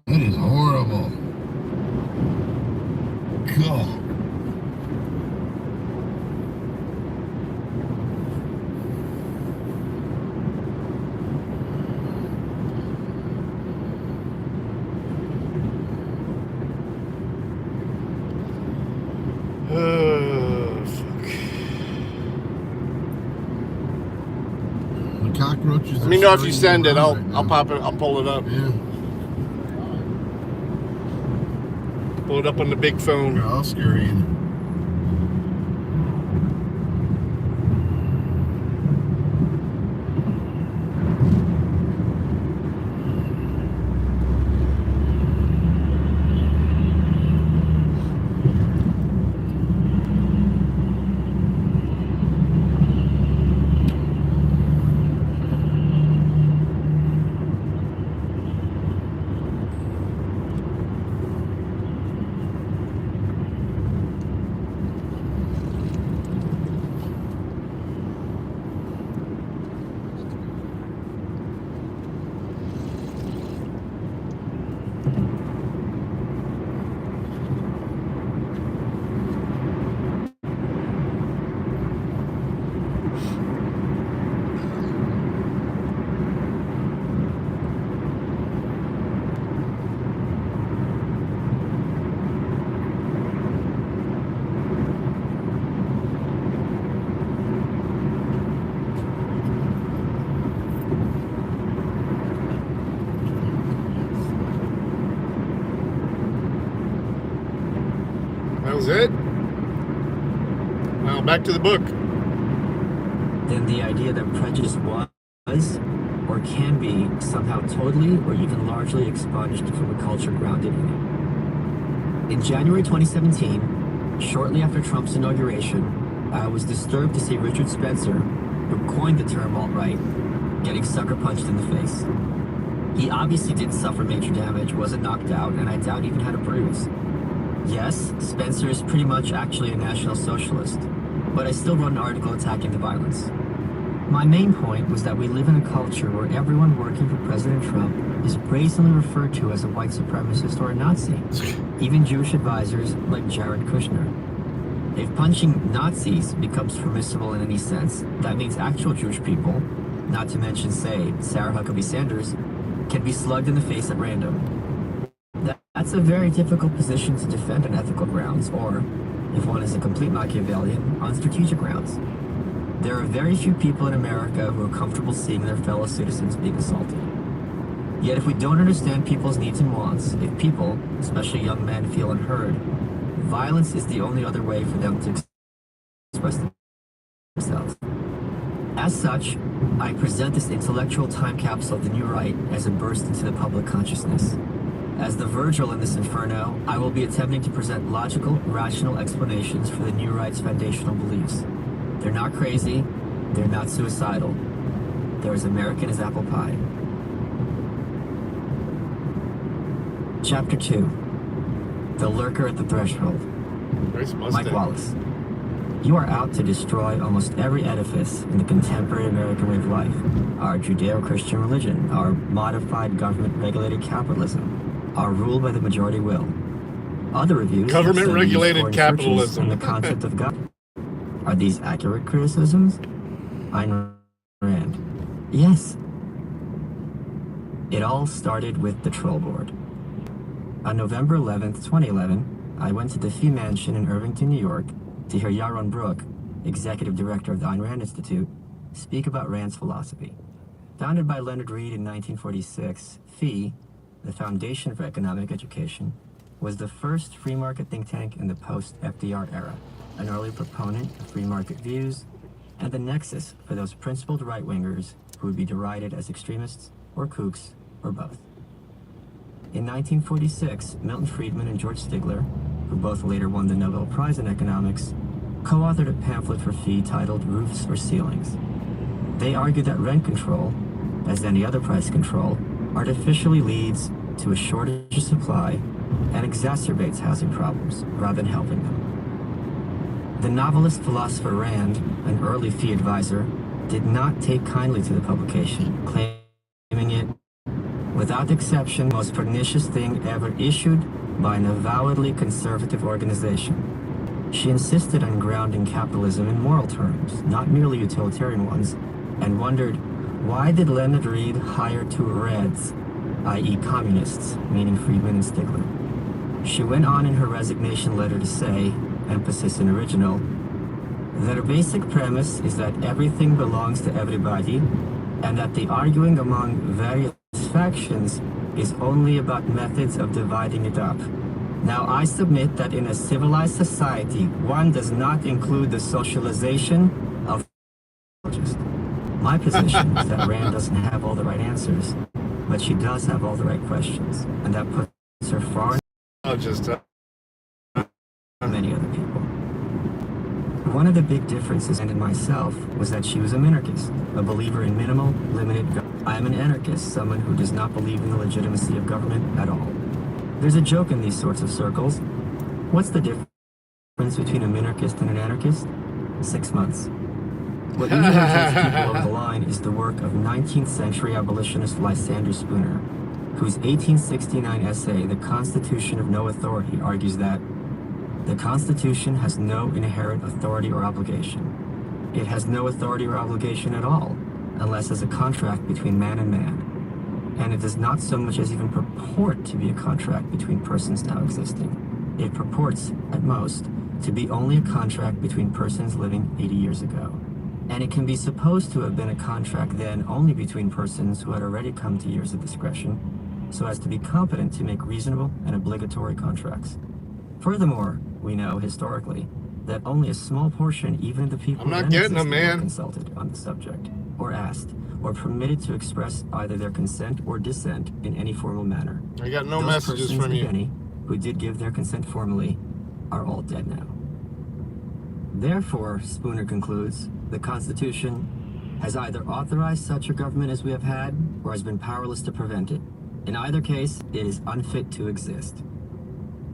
That is horrible. God. Fuck. The cockroaches. Let me know if you send it. I'll pop it. I'll pull it up. Yeah. Pull it up on the big phone. I'll scurry in. was it? Well, back to the book. Then the idea that prejudice was or can be somehow totally or even largely expunged from a culture grounded in it. In January 2017, shortly after Trump's inauguration, I was disturbed to see Richard Spencer, who coined the term alt-right, getting sucker punched in the face. He obviously didn't suffer major damage, wasn't knocked out, and I doubt even had a bruise. Yes, Spencer is pretty much actually a National Socialist, but I still wrote an article attacking the violence. My main point was that we live in a culture where everyone working for President Trump is brazenly referred to as a white supremacist or a Nazi, even Jewish advisors like Jared Kushner. If punching Nazis becomes permissible in any sense, that means actual Jewish people, not to mention, say, Sarah Huckabee Sanders, can be slugged in the face at random. That's a very difficult position to defend on ethical grounds, or, if one is a complete Machiavellian, on strategic grounds. There are very few people in America who are comfortable seeing their fellow citizens being assaulted. Yet if we don't understand people's needs and wants, if people, especially young men, feel unheard, violence is the only other way for them to express themselves. As such, I present this intellectual time capsule of the new right as a burst into the public consciousness. As the Virgil in this inferno, I will be attempting to present logical, rational explanations for the new right's foundational beliefs. They're not crazy, they're not suicidal. They're as American as apple pie. Chapter 2. The Lurker at the Threshold. Mike Wallace. You are out to destroy almost every edifice in the contemporary American way of life. Our Judeo-Christian religion, our modified government-regulated capitalism, our rule by the majority will. Other reviews government-regulated capitalism and the concept of God. Are these accurate criticisms? Ayn Rand. Yes. It all started with the Troll Board. On November 11th, 2011, I went to the Fee Mansion in Irvington, New York, to hear Yaron Brook, executive director of the Ayn Rand Institute, speak about Rand's philosophy. Founded by Leonard Read in 1946, Fee, the Foundation for Economic Education, was the first free market think tank in the post-FDR era, an early proponent of free market views, and the nexus for those principled right-wingers who would be derided as extremists or kooks or both. In 1946, Milton Friedman and George Stigler, who both later won the Nobel Prize in Economics, co-authored a pamphlet for Fee titled Roofs or Ceilings. They argued that rent control, as any other price control, artificially leads to a shortage of supply and exacerbates housing problems rather than helping them. The novelist philosopher Rand, an early Fee advisor, did not take kindly to the publication, claiming it, without exception, the most pernicious thing ever issued by an avowedly conservative organization. She insisted on grounding capitalism in moral terms, not merely utilitarian ones, and wondered, why did Leonard Read hire two Reds, i.e. communists, meaning Friedman and Stigler? She went on in her resignation letter to say, emphasis in original, their basic premise is that everything belongs to everybody, and that the arguing among various factions is only about methods of dividing it up. Now I submit that in a civilized society, one does not include the socialization of My position is that Rand doesn't have all the right answers, but she does have all the right questions, and that puts her far many other people. One of the big differences in myself was that she was a minarchist, a believer in minimal, limited government. I am an anarchist, someone who does not believe in the legitimacy of government at all. There's a joke in these sorts of circles. What's the difference between a minarchist and an anarchist? 6 months. What usually takes people over the line is the work of 19th century abolitionist Lysander Spooner, whose 1869 essay, The Constitution of No Authority, argues that the Constitution has no inherent authority or obligation. It has no authority or obligation at all, unless as a contract between man and man. And it does not so much as even purport to be a contract between persons now existing. It purports, at most, to be only a contract between persons living 80 years ago. And it can be supposed to have been a contract then only between persons who had already come to years of discretion, so as to be competent to make reasonable and obligatory contracts. Furthermore, we know historically that only a small portion, even of the people I'm not then getting them, existing, were man. consulted on the subject, or asked, or permitted to express either their consent or dissent in any formal manner. I got no Those messages persons, from if you. any, who did give their consent formally, are all dead now. Therefore, Spooner concludes, the Constitution has either authorized such a government as we have had, or has been powerless to prevent it. In either case, it is unfit to exist.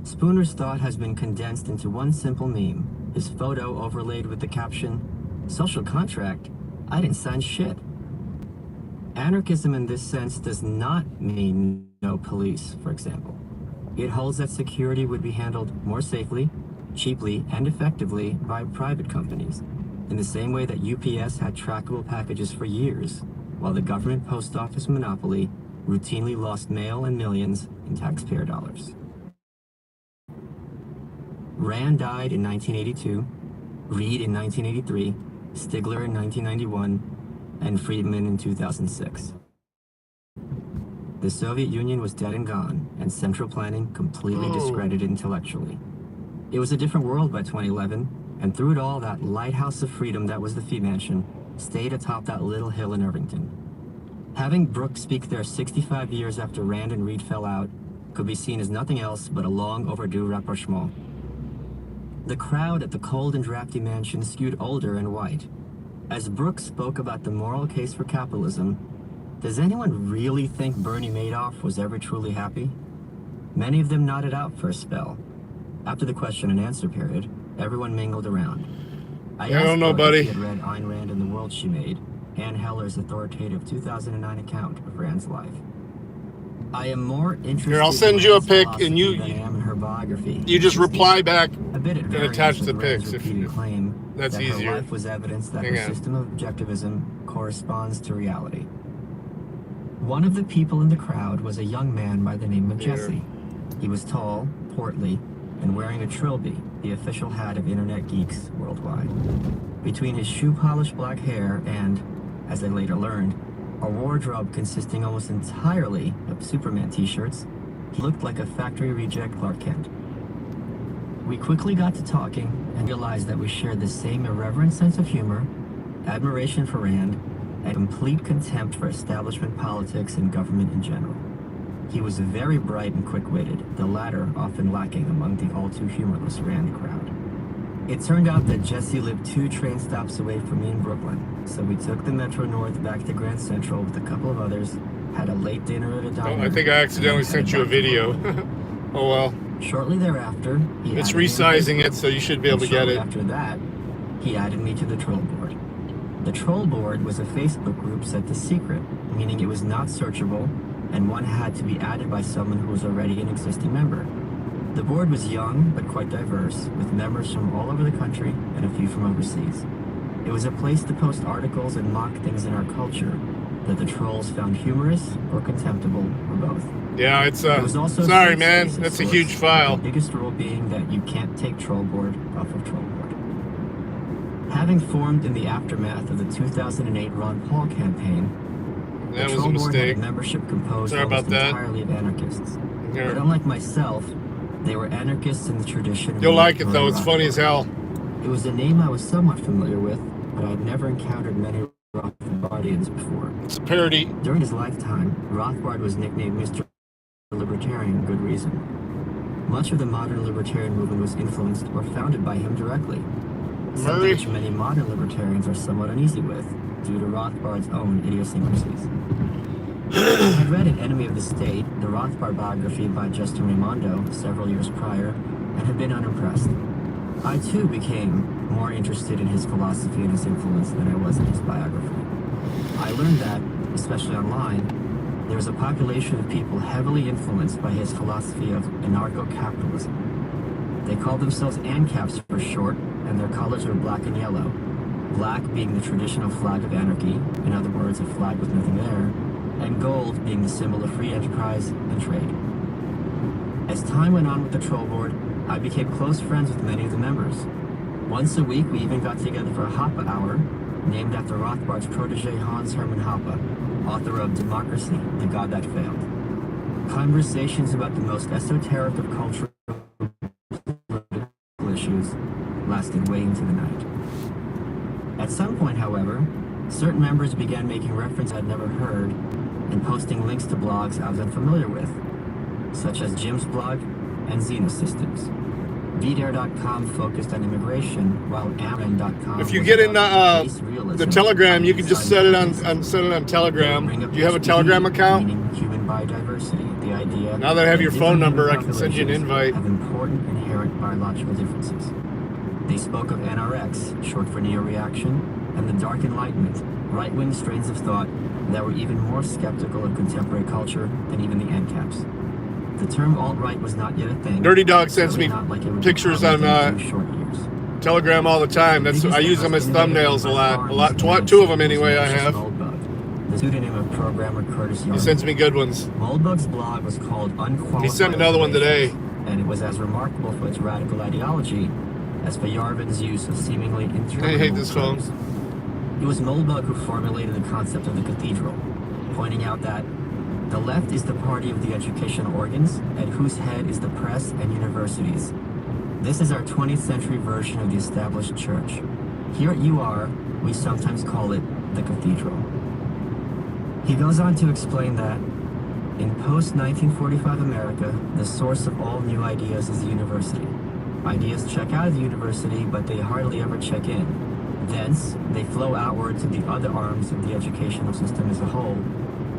Spooner's thought has been condensed into one simple meme, his photo overlaid with the caption, "Social contract? I didn't sign shit." Anarchism in this sense does not mean no police, for example. It holds that security would be handled more safely, cheaply, and effectively by private companies, in the same way that UPS had trackable packages for years, while the government post office monopoly routinely lost mail and millions in taxpayer dollars. Rand died in 1982, Reed in 1983, Stigler in 1991, and Friedman in 2006. The Soviet Union was dead and gone, and central planning completely discredited intellectually. It was a different world by 2011, and through it all, that lighthouse of freedom that was the Fee Mansion stayed atop that little hill in Irvington. Having Brooks speak there 65 years after Rand and Reed fell out could be seen as nothing else but a long overdue rapprochement. The crowd at the cold and drafty mansion skewed older and white. As Brooks spoke about the moral case for capitalism, does anyone really think Bernie Madoff was ever truly happy? Many of them nodded out for a spell. After the question and answer period, everyone mingled around. I don't know, Brooke buddy. if he had read Ayn Rand and the World She Made, Ann Heller's authoritative 2009 account of Rand's life. I am more interested Here, I'll send you a Rand's pic, philosophy and you than I am in her biography. you just reply back A bit at and variance attach with the Rand's pics if repeated you. claim That's that easier. her life was evidence that Hang her on. system of objectivism corresponds to reality. One of the people in the crowd was a young man by the name of Here. Jesse. He was tall, portly, and wearing a trilby, the official hat of internet geeks worldwide. Between his shoe-polished black hair and, as I later learned, a wardrobe consisting almost entirely of Superman t-shirts, he looked like a factory reject Clark Kent. We quickly got to talking and realized that we shared the same irreverent sense of humor, admiration for Rand, and complete contempt for establishment politics and government in general. He was very bright and quick-witted, the latter often lacking among the all-too-humorless Rand crowd. It turned out that Jesse lived 2 train stops away from me in Brooklyn, so we took the Metro North back to Grand Central with a couple of others, had a late dinner at a diner. Oh, I think I accidentally and sent headed you a back to video. Brooklyn. Oh well. Shortly thereafter, he It's added me on resizing Facebook. it, so you should be able to And get shortly it. after that, he added me to the troll board. The troll board was a Facebook group set to secret, meaning it was not searchable, and one had to be added by someone who was already an existing member. The board was young, but quite diverse, with members from all over the country and a few from overseas. It was a place to post articles and mock things in our culture that the trolls found humorous or contemptible, or both. Yeah, it's It was also sorry, safe man. space of That's a sorts, huge file. The biggest rule being that you can't take trollboard off of trollboard. Having formed in the aftermath of the 2008 Ron Paul campaign, That the was a trollboard had mistake. a membership composed Sorry almost about that. entirely of anarchists. Here. But unlike myself, they were anarchists in the tradition of You'll like it Roy though. It's funny as hell. It was a name I was somewhat familiar with, but I had never encountered many Rothbardians before. It's a parody. During his lifetime, Rothbard was nicknamed Mr. Libertarian for good reason. Much of the modern libertarian movement was influenced or founded by him directly, something Murray. which many modern libertarians are somewhat uneasy with, due to Rothbard's own idiosyncrasies. I had read An Enemy of the State, the Rothbard biography by Justin Raimondo, several years prior, and had been unimpressed. I too became more interested in his philosophy and his influence than I was in his biography. I learned that, especially online, there was a population of people heavily influenced by his philosophy of anarcho-capitalism. They called themselves ANCAPs for short, and their colors were black and yellow. Black being the traditional flag of anarchy, in other words, a flag with nothing there, and gold being the symbol of free enterprise and trade. As time went on with the troll board, I became close friends with many of the members. Once a week, we even got together for a Hoppe Hour, named after Rothbard's protege Hans Hermann Hoppe, author of Democracy, The God That Failed. Conversations about the most esoteric of cultural issues lasted way into the night. At some point, however, certain members began making references I'd never heard and posting links to blogs I was unfamiliar with, such as Jim's blog and Xenosystems. VDare.com focused on immigration, while Amron.com. If you get in the Telegram, you can just set it on Telegram. Do you have a Telegram account? Meaning human biodiversity. The idea. Now that I have your phone different number, I human can send you an invite. Have important inherent biological differences. They spoke of NRX, short for neo-reaction, and the Dark Enlightenment, right-wing strains of thought that were even more skeptical of contemporary culture than even the NCAPs. The term alt-right was not yet a thing. Dirty Dog sends me pictures on short years. Telegram all the time. I use them as thumbnails a lot. Two of them anyway I have. The pseudonym of programmer Curtis Yarvin. He sends me good ones. Moldbug's blog was called Unqualified. He sent another one today. And it was as remarkable for its radical ideology as for Yarvin's use of seemingly interminable I hate this phone. terms. It was Moldbug who formulated the concept of the cathedral, pointing out that the left is the party of the educational organs, at whose head is the press and universities. This is our 20th century version of the established church. Here at UR, we sometimes call it the cathedral. He goes on to explain that in post-1945 America, the source of all new ideas is the university. Ideas check out of the university, but they hardly ever check in. Thence, they flow outward to the other arms of the educational system as a whole,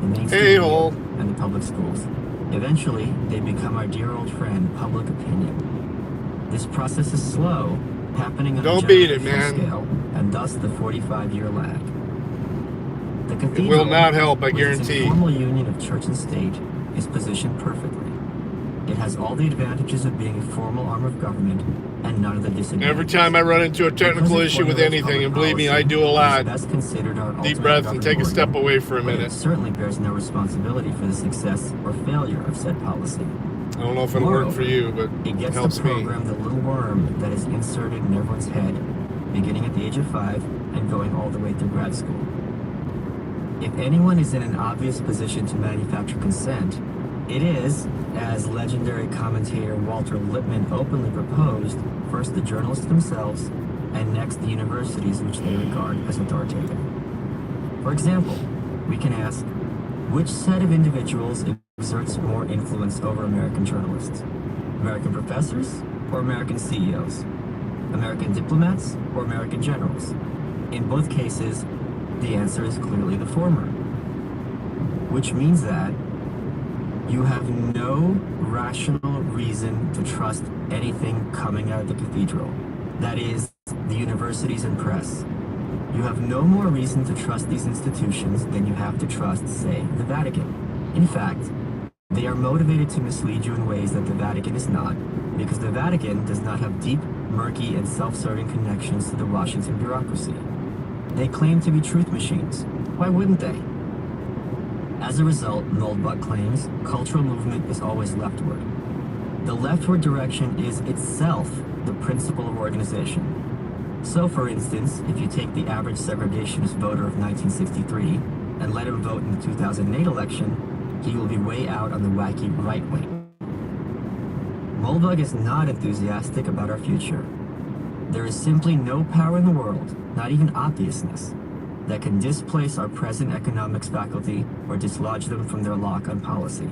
the mainstream media and the public schools. Eventually, they become our dear old friend, public opinion. This process is slow, happening on a generational scale, and thus the 45-year lag. The cathedral, it will not help, I guarantee. With its informal union of church and state, is positioned perfectly. It has all the advantages of being a formal arm of government and none of the disadvantages. Every time I run into a technical issue with anything, and believe me, I do a lot. Deep breath and take a step away for a minute. It certainly bears no responsibility for the success or failure of said policy. I don't know if it'll work for you, but it gets helps to me. program the little worm that is inserted in everyone's head, beginning at the age of 5 and going all the way through grad school. If anyone is in an obvious position to manufacture consent, it is, as legendary commentator Walter Lippmann openly proposed, first the journalists themselves, and next the universities which they regard as authoritative. For example, we can ask, which set of individuals exerts more influence over American journalists? American professors or American CEOs? American diplomats or American generals? In both cases, the answer is clearly the former. Which means that you have no rational reason to trust anything coming out of the cathedral. That is, the universities and press. You have no more reason to trust these institutions than you have to trust, say, the Vatican. In fact, they are motivated to mislead you in ways that the Vatican is not, because the Vatican does not have deep, murky, and self-serving connections to the Washington bureaucracy. They claim to be truth machines. Why wouldn't they? As a result, Moldbug claims, cultural movement is always leftward. The leftward direction is itself the principle of organization. So, for instance, if you take the average segregationist voter of 1963 and let him vote in the 2008 election, he will be way out on the wacky right wing. Moldbug is not enthusiastic about our future. There is simply no power in the world, not even obviousness, that can displace our present economics faculty or dislodge them from their lock on policy.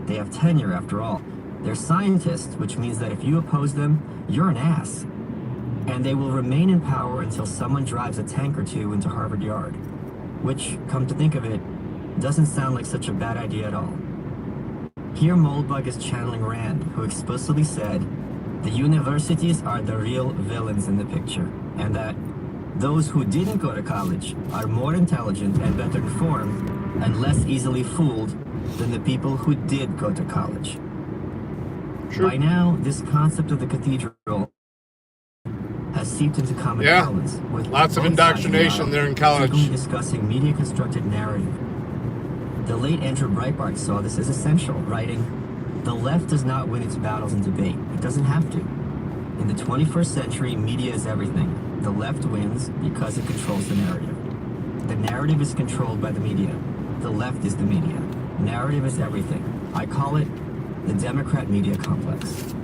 They have tenure, after all. They're scientists, which means that if you oppose them, you're an ass. And they will remain in power until someone drives a tank or two into Harvard Yard. Which, come to think of it, doesn't sound like such a bad idea at all. Here Moldbug is channeling Rand, who explicitly said, the universities are the real villains in the picture, and that those who didn't go to college are more intelligent and better informed and less easily fooled than the people who did go to college. True. By now, this concept of the cathedral has seeped into common parlance, with lots of indoctrination there in college. Discussing media-constructed narrative. The late Andrew Breitbart saw this as essential, writing, "The left does not win its battles in debate. It doesn't have to. In the 21st century, media is everything. The left wins because it controls the narrative. The narrative is controlled by the media. The left is the media. Narrative is everything. I call it the Democrat media complex."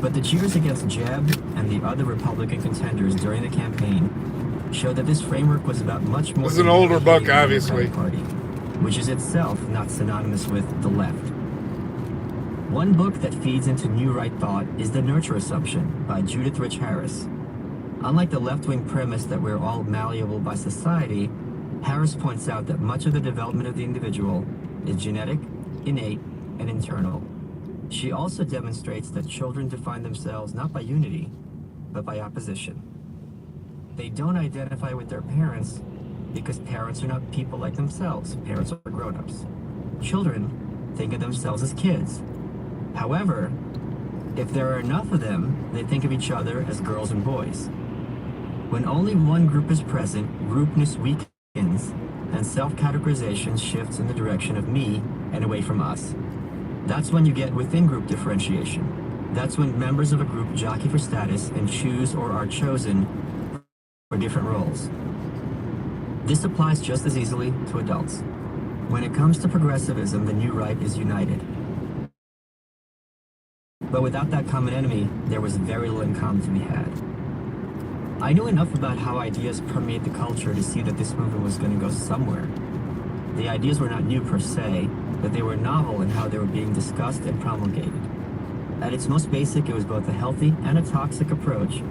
But the cheers against Jeb and the other Republican contenders during the campaign showed that this framework was about much more. This is an than older book, hating the obviously. Democratic Party, which is itself not synonymous with the left. One book that feeds into New Right thought is The Nurture Assumption by Judith Rich Harris. Unlike the left-wing premise that we're all malleable by society, Harris points out that much of the development of the individual is genetic, innate, and internal. She also demonstrates that children define themselves not by unity, but by opposition. They don't identify with their parents because parents are not people like themselves. Parents are grown-ups. Children think of themselves as kids. However, if there are enough of them, they think of each other as girls and boys. When only one group is present, groupness weakens, and self-categorization shifts in the direction of me and away from us. That's when you get within-group differentiation. That's when members of a group jockey for status and choose or are chosen for different roles. This applies just as easily to adults. When it comes to progressivism, the New Right is united. But without that common enemy, there was very little in common to be had. I knew enough about how ideas permeate the culture to see that this movement was going to go somewhere. The ideas were not new per se, but they were novel in how they were being discussed and promulgated. At its most basic, it was both a healthy and a toxic approach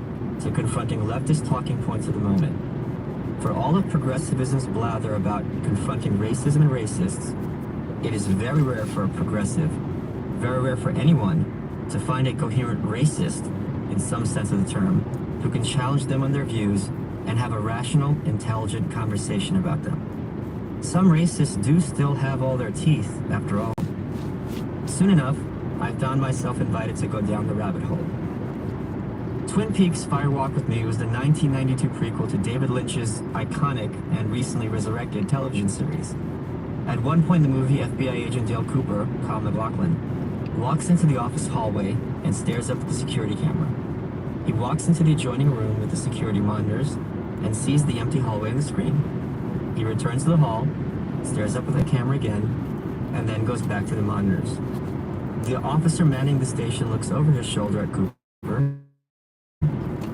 to confronting leftist talking points of the moment. For all of progressivism's blather about confronting racism and racists, it is very rare for a progressive, very rare for anyone, to find a coherent racist, in some sense of the term, who can challenge them on their views and have a rational, intelligent conversation about them. Some racists do still have all their teeth, after all. Soon enough, I found myself invited to go down the rabbit hole. Twin Peaks: Fire Walk with Me was the 1992 prequel to David Lynch's iconic and recently resurrected television series. At one point in the movie, FBI agent Dale Cooper, Kyle MacLachlan, walks into the office hallway and stares up at the security camera. He walks into the adjoining room with the security monitors and sees the empty hallway on the screen. He returns to the hall, stares up at the camera again, and then goes back to the monitors. The officer manning the station looks over his shoulder at Cooper,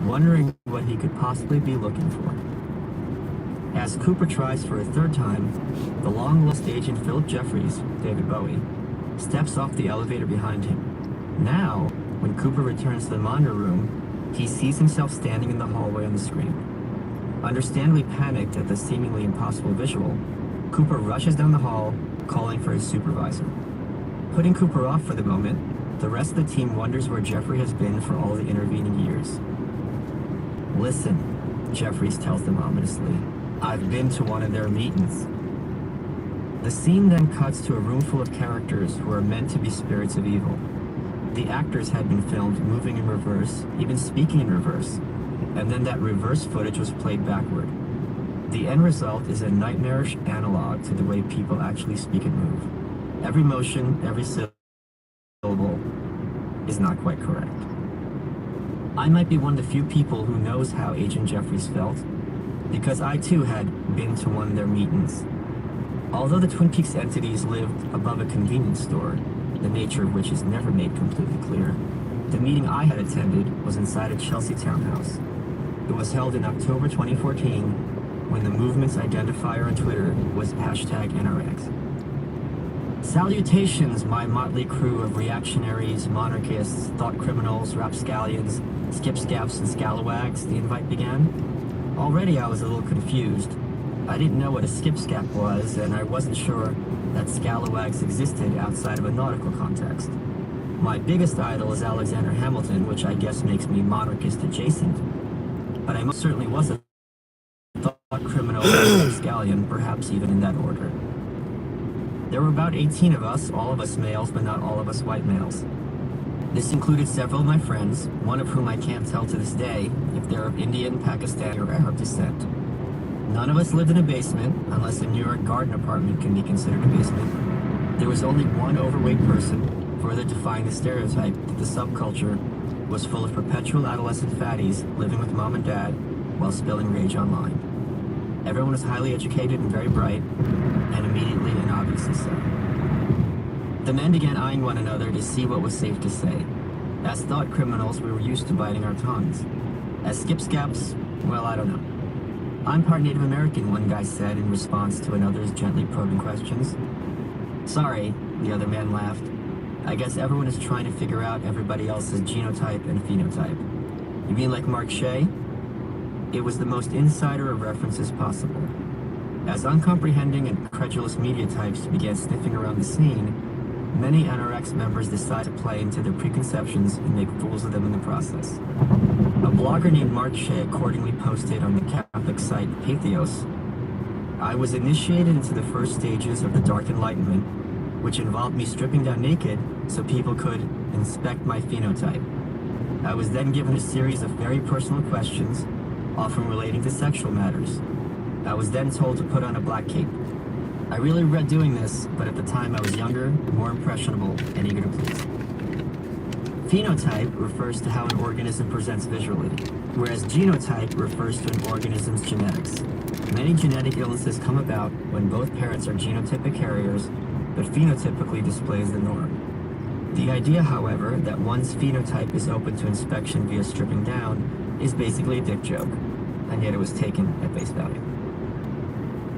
wondering what he could possibly be looking for. As Cooper tries for a third time, the long-lost agent Philip Jeffries, David Bowie, steps off the elevator behind him. Now, when Cooper returns to the monitor room, he sees himself standing in the hallway on the screen. Understandably panicked at the seemingly impossible visual, Cooper rushes down the hall, calling for his supervisor. Putting Cooper off for the moment, the rest of the team wonders where Jeffrey has been for all the intervening years. "Listen," Jeffries tells them ominously, "I've been to one of their meetings." The scene then cuts to a room full of characters who are meant to be spirits of evil. The actors had been filmed moving in reverse, even speaking in reverse, and then that reverse footage was played backward. The end result is a nightmarish analog to the way people actually speak and move. Every motion, every syllable is not quite correct. I might be one of the few people who knows how Agent Jeffries felt, because I too had been to one of their meetings. Although the Twin Peaks entities lived above a convenience store, the nature of which is never made completely clear, the meeting I had attended was inside a Chelsea townhouse. It was held in October 2014, when the movement's identifier on Twitter was #NRX. Salutations, my motley crew of reactionaries, monarchists, thought criminals, rapscallions, skipscaps, and scalawags, the invite began. Already I was a little confused. I didn't know what a skipscap was, and I wasn't sure that scalawags existed outside of a nautical context. My biggest idol is Alexander Hamilton, which I guess makes me monarchist adjacent. But I most certainly was a thought criminal and rapscallion, perhaps even in that order. There were about 18 of us, all of us males, but not all of us white males. This included several of my friends, one of whom I can't tell to this day if they're of Indian, Pakistani, or Arab descent. None of us lived in a basement, unless a New York garden apartment can be considered a basement. There was only one overweight person, further defying the stereotype that the subculture was full of perpetual adolescent fatties living with mom and dad while spilling rage online. Everyone was highly educated and very bright, and immediately and obviously so. The men began eyeing one another to see what was safe to say. As thought criminals, we were used to biting our tongues. As skipscaps, well, I don't know. I'm part Native American, one guy said in response to another's gently probing questions. Sorry, the other man laughed. I guess everyone is trying to figure out everybody else's genotype and phenotype. You mean like Mark Shea? It was the most insider of references possible. As uncomprehending and credulous media types began sniffing around the scene, many NRX members decided to play into their preconceptions and make fools of them in the process. A blogger named Mark Shea accordingly posted on the Catholic site Patheos, I was initiated into the first stages of the Dark Enlightenment, which involved me stripping down naked so people could inspect my phenotype. I was then given a series of very personal questions, often relating to sexual matters. I was then told to put on a black cape. I really regret doing this, but at the time I was younger, more impressionable, and eager to please. Phenotype refers to how an organism presents visually, whereas genotype refers to an organism's genetics. Many genetic illnesses come about when both parents are genotypic carriers, but phenotypically displays the norm. The idea, however, that one's phenotype is open to inspection via stripping down is basically a dick joke, and yet it was taken at face value.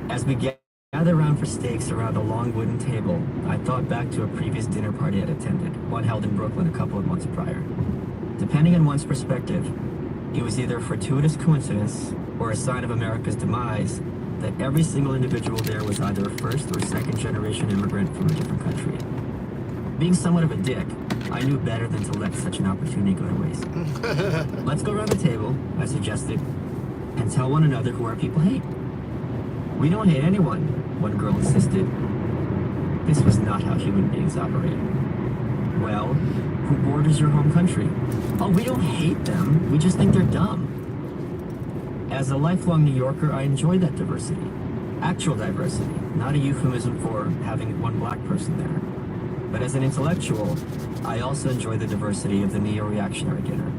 As we gather around for steaks around a long wooden table, I thought back to a previous dinner party I'd attended, one held in Brooklyn a couple of months prior. Depending on one's perspective, it was either a fortuitous coincidence or a sign of America's demise that every single individual there was either a first or second generation immigrant from a different country. Being somewhat of a dick, I knew better than to let such an opportunity go to waste. Let's go around the table, I suggested, and tell one another who our people hate. We don't hate anyone, one girl insisted. This was not how human beings operate. Well, who borders your home country? Oh, we don't hate them, we just think they're dumb. As a lifelong New Yorker, I enjoy that diversity. Actual diversity, not a euphemism for having one black person there. But as an intellectual, I also enjoy the diversity of the neo-reactionary dinner.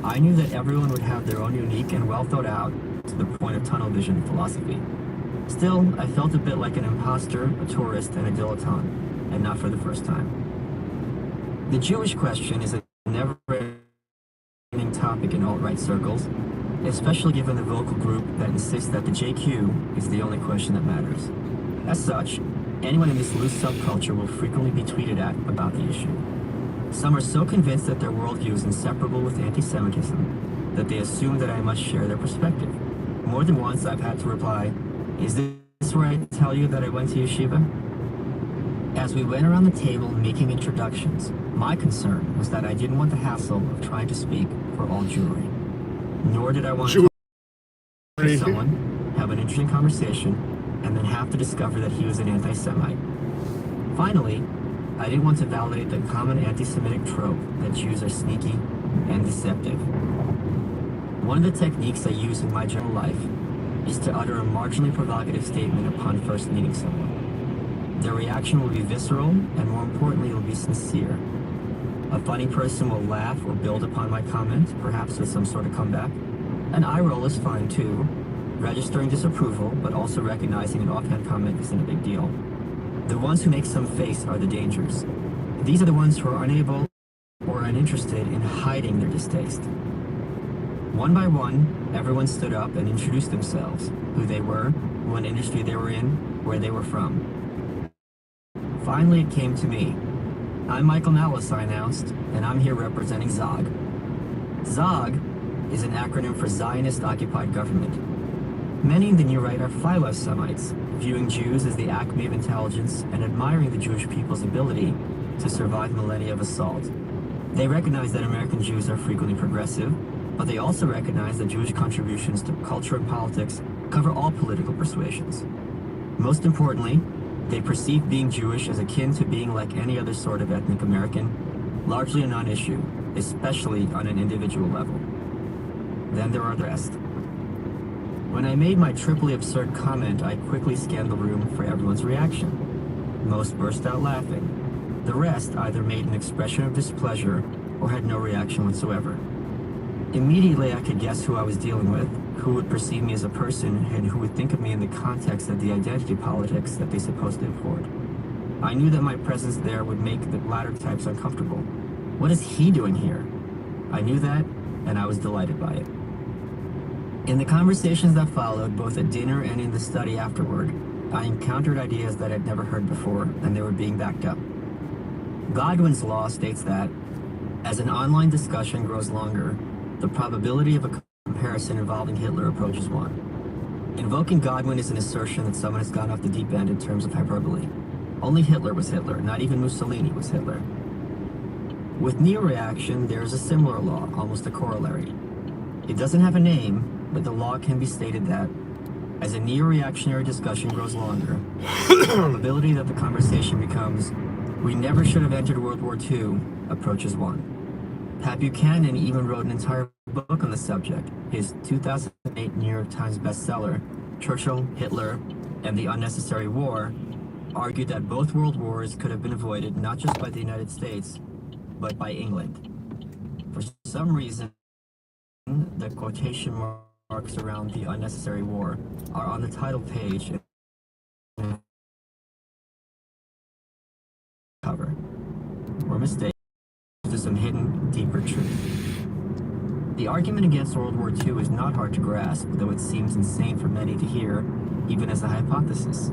I knew that everyone would have their own unique and well thought out, to the point of tunnel vision philosophy. Still, I felt a bit like an imposter, a tourist, and a dilettante, and not for the first time. The Jewish question is a never-ending topic in alt-right circles, especially given the vocal group that insists that the JQ is the only question that matters. As such, anyone in this loose subculture will frequently be tweeted at about the issue. Some are so convinced that their worldview is inseparable with anti-Semitism that they assume that I must share their perspective. More than once, I've had to reply, is this where I tell you that I went to yeshiva? As we went around the table making introductions, my concern was that I didn't want the hassle of trying to speak for all Jewry. Nor did I want to talk to someone, have an interesting conversation, and then have to discover that he was an anti-Semite. Finally, I didn't want to validate the common anti-Semitic trope that Jews are sneaky and deceptive. One of the techniques I use in my general life is to utter a marginally provocative statement upon first meeting someone. Their reaction will be visceral, and more importantly, it will be sincere. A funny person will laugh or build upon my comment, perhaps with some sort of comeback. An eye roll is fine too, registering disapproval, but also recognizing an offhand comment isn't a big deal. The ones who make some face are the dangers. These are the ones who are unable or uninterested in hiding their distaste. One by one, everyone stood up and introduced themselves, who they were, what industry they were in, where they were from. Finally, it came to me. I'm Michael Nallis, I announced, and I'm here representing ZOG. ZOG is an acronym for Zionist Occupied Government. Many in the New Right are philo-Semites, viewing Jews as the acme of intelligence and admiring the Jewish people's ability to survive millennia of assault. They recognize that American Jews are frequently progressive, but they also recognize that Jewish contributions to culture and politics cover all political persuasions. Most importantly, they perceive being Jewish as akin to being like any other sort of ethnic American, largely a non-issue, especially on an individual level. Then there are the rest. When I made my triply absurd comment, I quickly scanned the room for everyone's reaction. Most burst out laughing. The rest either made an expression of displeasure or had no reaction whatsoever. Immediately I could guess who I was dealing with, who would perceive me as a person, and who would think of me in the context of the identity politics that they supposedly abhorred. I knew that my presence there would make the latter types uncomfortable. What is he doing here? I knew that, and I was delighted by it. In the conversations that followed, both at dinner and in the study afterward, I encountered ideas that I'd never heard before, and they were being backed up. Godwin's law states that, as an online discussion grows longer, the probability of a comparison involving Hitler approaches 1. Invoking Godwin is an assertion that someone has gone off the deep end in terms of hyperbole. Only Hitler was Hitler, not even Mussolini was Hitler. With neo-reaction, there is a similar law, almost a corollary. It doesn't have a name, but the law can be stated that, as a neo-reactionary discussion grows longer, the probability that the conversation becomes, "We never should have entered World War II," approaches 1. Pat Buchanan even wrote an entire book on the subject. His 2008 New York Times bestseller, Churchill, Hitler, and the Unnecessary War, argued that both world wars could have been avoided not just by the United States, but by England. For some reason, the quotation marks around the Unnecessary War are on the title page and cover. Or mistake. There's some hidden, deeper truth. The argument against World War II is not hard to grasp, though it seems insane for many to hear, even as a hypothesis.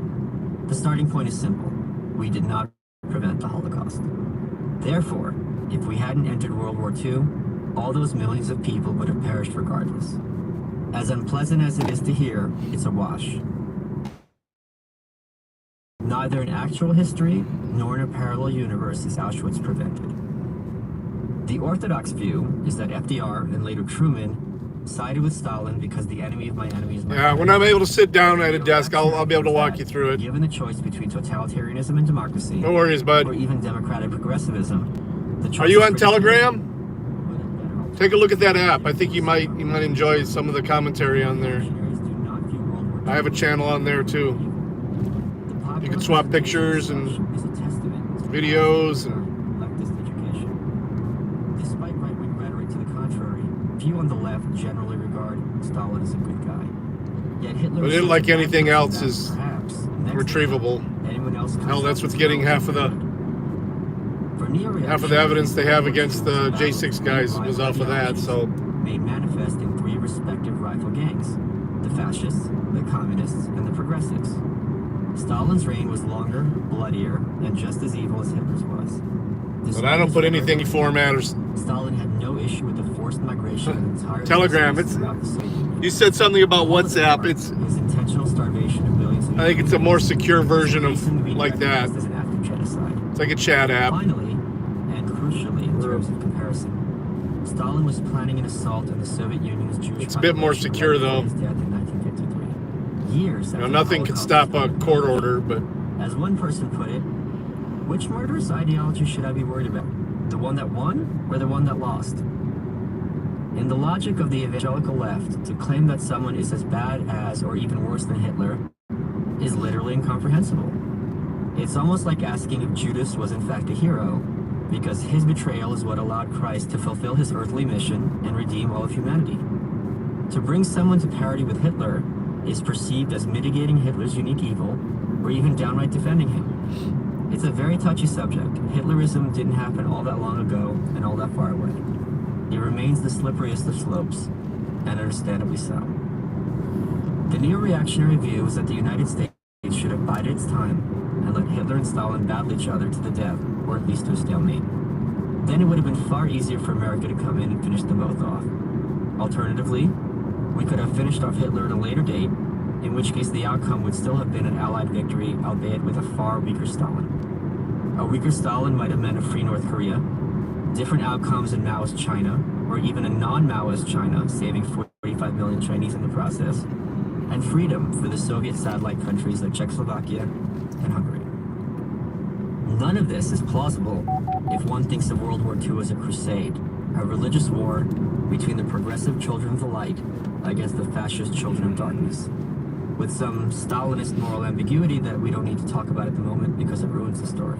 The starting point is simple. We did not prevent the Holocaust. Therefore, if we hadn't entered World War II, all those millions of people would have perished regardless. As unpleasant as it is to hear, it's a wash. Neither in actual history nor in a parallel universe is Auschwitz prevented. The orthodox view is that FDR and later Truman sided with Stalin because the enemy of my enemy is my Yeah, friend. when I'm able to sit down at a desk, I'll be able to walk you through it. Given the choice between totalitarianism and democracy, No worries, bud. or even democratic progressivism, the choice Are you is on pretty Telegram? clear. Take a look at that app. I think you might enjoy some of the commentary on there. I have a channel on there too. You can swap pictures and videos and Despite right-wing rhetoric to the contrary, few on the left generally regard Stalin as a good guy. Yet Hitler, But it, like anything else, is perhaps retrievable. anyone else Hell, that's what's getting half of the evidence they have against the J6 guys was off of that. So made manifest in 3 respective rival gangs: the fascists, the communists, and the progressives. Stalin's reign was longer, bloodier, and just as evil as Hitler's was. but I don't put anything before matters. Stalin had no issue with the forced migration of entire Telegram, cities it's- throughout the Soviet Union. You said something about WhatsApp. It's His intentional starvation of millions of I think it's a more secure version of recently been like that. recognized as an act of genocide. It's like a chat app. Finally, and crucially in terms of comparison, Stalin was planning an assault on the Soviet Union's Jewish It's a bit more population secure, right though. before his death in 1953. Years after the Nothing could Holocaust stop a started. court order, but As one person put it, which murderous ideology should I be worried about? The one that won or the one that lost? In the logic of the evangelical left, to claim that someone is as bad as or even worse than Hitler is literally incomprehensible. It's almost like asking if Judas was in fact a hero, because his betrayal is what allowed Christ to fulfill his earthly mission and redeem all of humanity. To bring someone to parity with Hitler is perceived as mitigating Hitler's unique evil, or even downright defending him. It's a very touchy subject. Hitlerism didn't happen all that long ago and all that far away. It remains the slipperiest of slopes, and understandably so. The neo-reactionary view is that the United States should have bided its time and let Hitler and Stalin battle each other to the death, or at least to a stalemate. Then it would have been far easier for America to come in and finish them both off. Alternatively, we could have finished off Hitler at a later date, in which case the outcome would still have been an Allied victory, albeit with a far weaker Stalin. A weaker Stalin might have meant a free North Korea, different outcomes in Maoist China, or even a non-Maoist China, saving 45 million Chinese in the process, and freedom for the Soviet satellite countries like Czechoslovakia and Hungary. None of this is plausible if one thinks of World War II as a crusade, a religious war between the progressive children of the light against the fascist children of darkness, with some Stalinist moral ambiguity that we don't need to talk about at the moment because it ruins the story.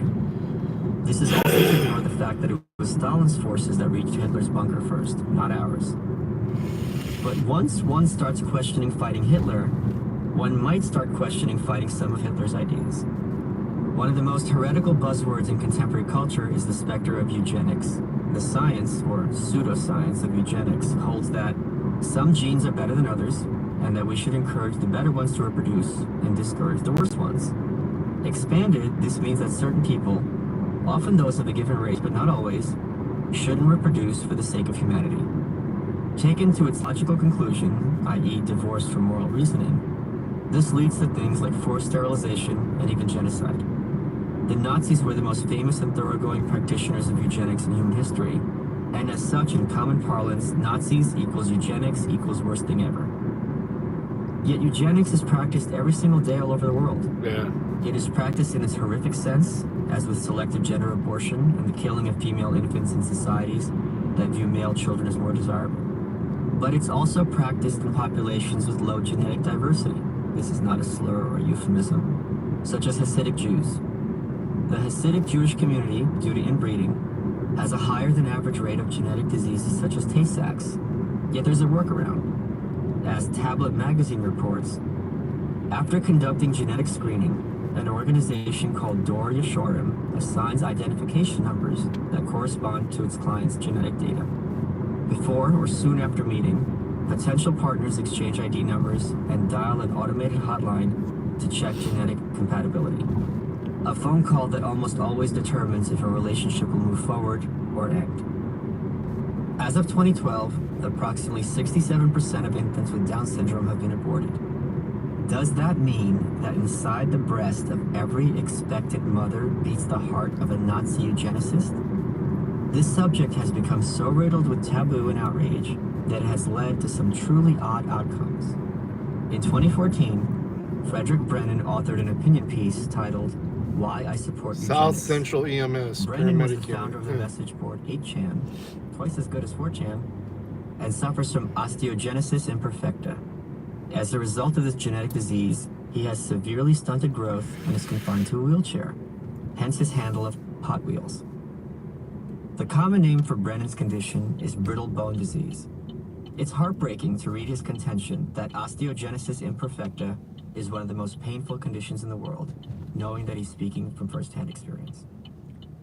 This is also to ignore the fact that it was Stalin's forces that reached Hitler's bunker first, not ours. But once one starts questioning fighting Hitler, one might start questioning fighting some of Hitler's ideas. One of the most heretical buzzwords in contemporary culture is the specter of eugenics. The science, or pseudoscience, of eugenics holds that some genes are better than others, and that we should encourage the better ones to reproduce and discourage the worst ones. Expanded, this means that certain people, often those of a given race but not always, shouldn't reproduce for the sake of humanity. Taken to its logical conclusion, i.e. divorced from moral reasoning, this leads to things like forced sterilization and even genocide. The Nazis were the most famous and thoroughgoing practitioners of eugenics in human history, and as such, in common parlance, Nazis equals eugenics equals worst thing ever. Yet eugenics is practiced every single day all over the world. Yeah. It is practiced in its horrific sense, as with selective gender abortion and the killing of female infants in societies that view male children as more desirable. But it's also practiced in populations with low genetic diversity. This is not a slur or a euphemism, such as Hasidic Jews. The Hasidic Jewish community, due to inbreeding, has a higher than average rate of genetic diseases such as Tay-Sachs. Yet there's a workaround. As Tablet magazine reports, after conducting genetic screening, an organization called Dor Yeshorim assigns identification numbers that correspond to its clients' genetic data. Before or soon after meeting, potential partners exchange ID numbers and dial an automated hotline to check genetic compatibility. A phone call that almost always determines if a relationship will move forward or end. As of 2012, approximately 67% of infants with Down syndrome have been aborted. Does that mean that inside the breast of every expectant mother beats the heart of a Nazi eugenicist? This subject has become so riddled with taboo and outrage that it has led to some truly odd outcomes. In 2014, Frederick Brennan authored an opinion piece titled, "Why I Support South Eugenics." Central EMS. Brennan was the paramedic founder of the unit. message board 8chan, twice as good as 4chan, and suffers from osteogenesis imperfecta. As a result of this genetic disease, he has severely stunted growth and is confined to a wheelchair, hence his handle of Hot Wheels. The common name for Brennan's condition is brittle bone disease. It's heartbreaking to read his contention that osteogenesis imperfecta is one of the most painful conditions in the world, knowing that he's speaking from first-hand experience.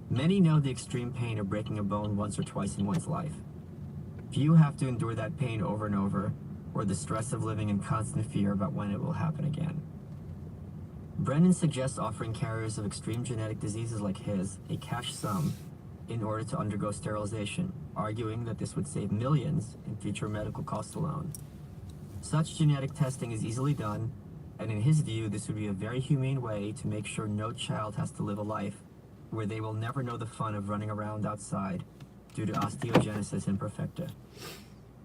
Many know the extreme pain of breaking a bone once or twice in one's life. Few have to endure that pain over and over, or the stress of living in constant fear about when it will happen again. Brennan suggests offering carriers of extreme genetic diseases like his a cash sum in order to undergo sterilization, arguing that this would save millions in future medical costs alone. Such genetic testing is easily done, and in his view, this would be a very humane way to make sure no child has to live a life where they will never know the fun of running around outside due to osteogenesis imperfecta.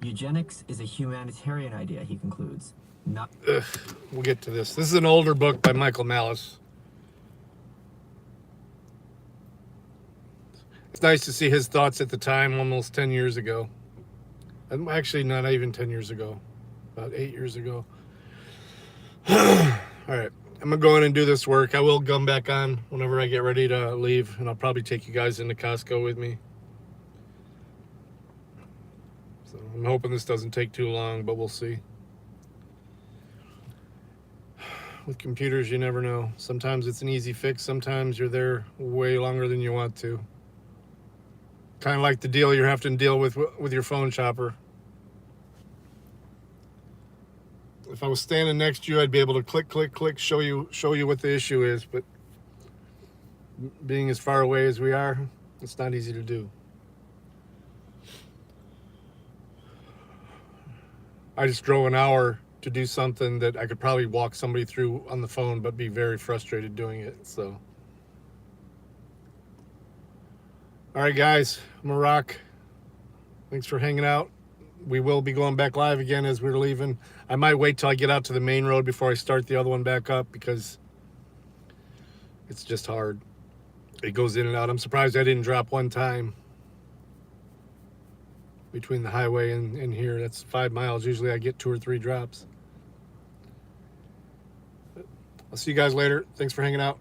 Eugenics is a humanitarian idea, he concludes, not... We'll get to this. This is an older book by Michael Malice. It's nice to see his thoughts at the time, almost 10 years ago. Actually, not even 10 years ago. About 8 years ago. All right. I'm going to go in and do this work. I will come back on whenever I get ready to leave, and I'll probably take you guys into Costco with me. So I'm hoping this doesn't take too long, but we'll see. With computers, you never know. Sometimes it's an easy fix. Sometimes you're there way longer than you want to. Kind of like the deal you're having to deal with your phone shopper. If I was standing next to you, I'd be able to click, click, click, show you what the issue is. But being as far away as we are, it's not easy to do. I just drove an hour to do something that I could probably walk somebody through on the phone, but be very frustrated doing it. So, all right, guys, I'm a rock. Thanks for hanging out. We will be going back live again as we're leaving. I might wait till I get out to the main road before I start the other one back up because it's just hard. It goes in and out. I'm surprised I didn't drop one time between the highway and here. That's 5 miles. Usually I get 2 or 3 drops. I'll see you guys later. Thanks for hanging out.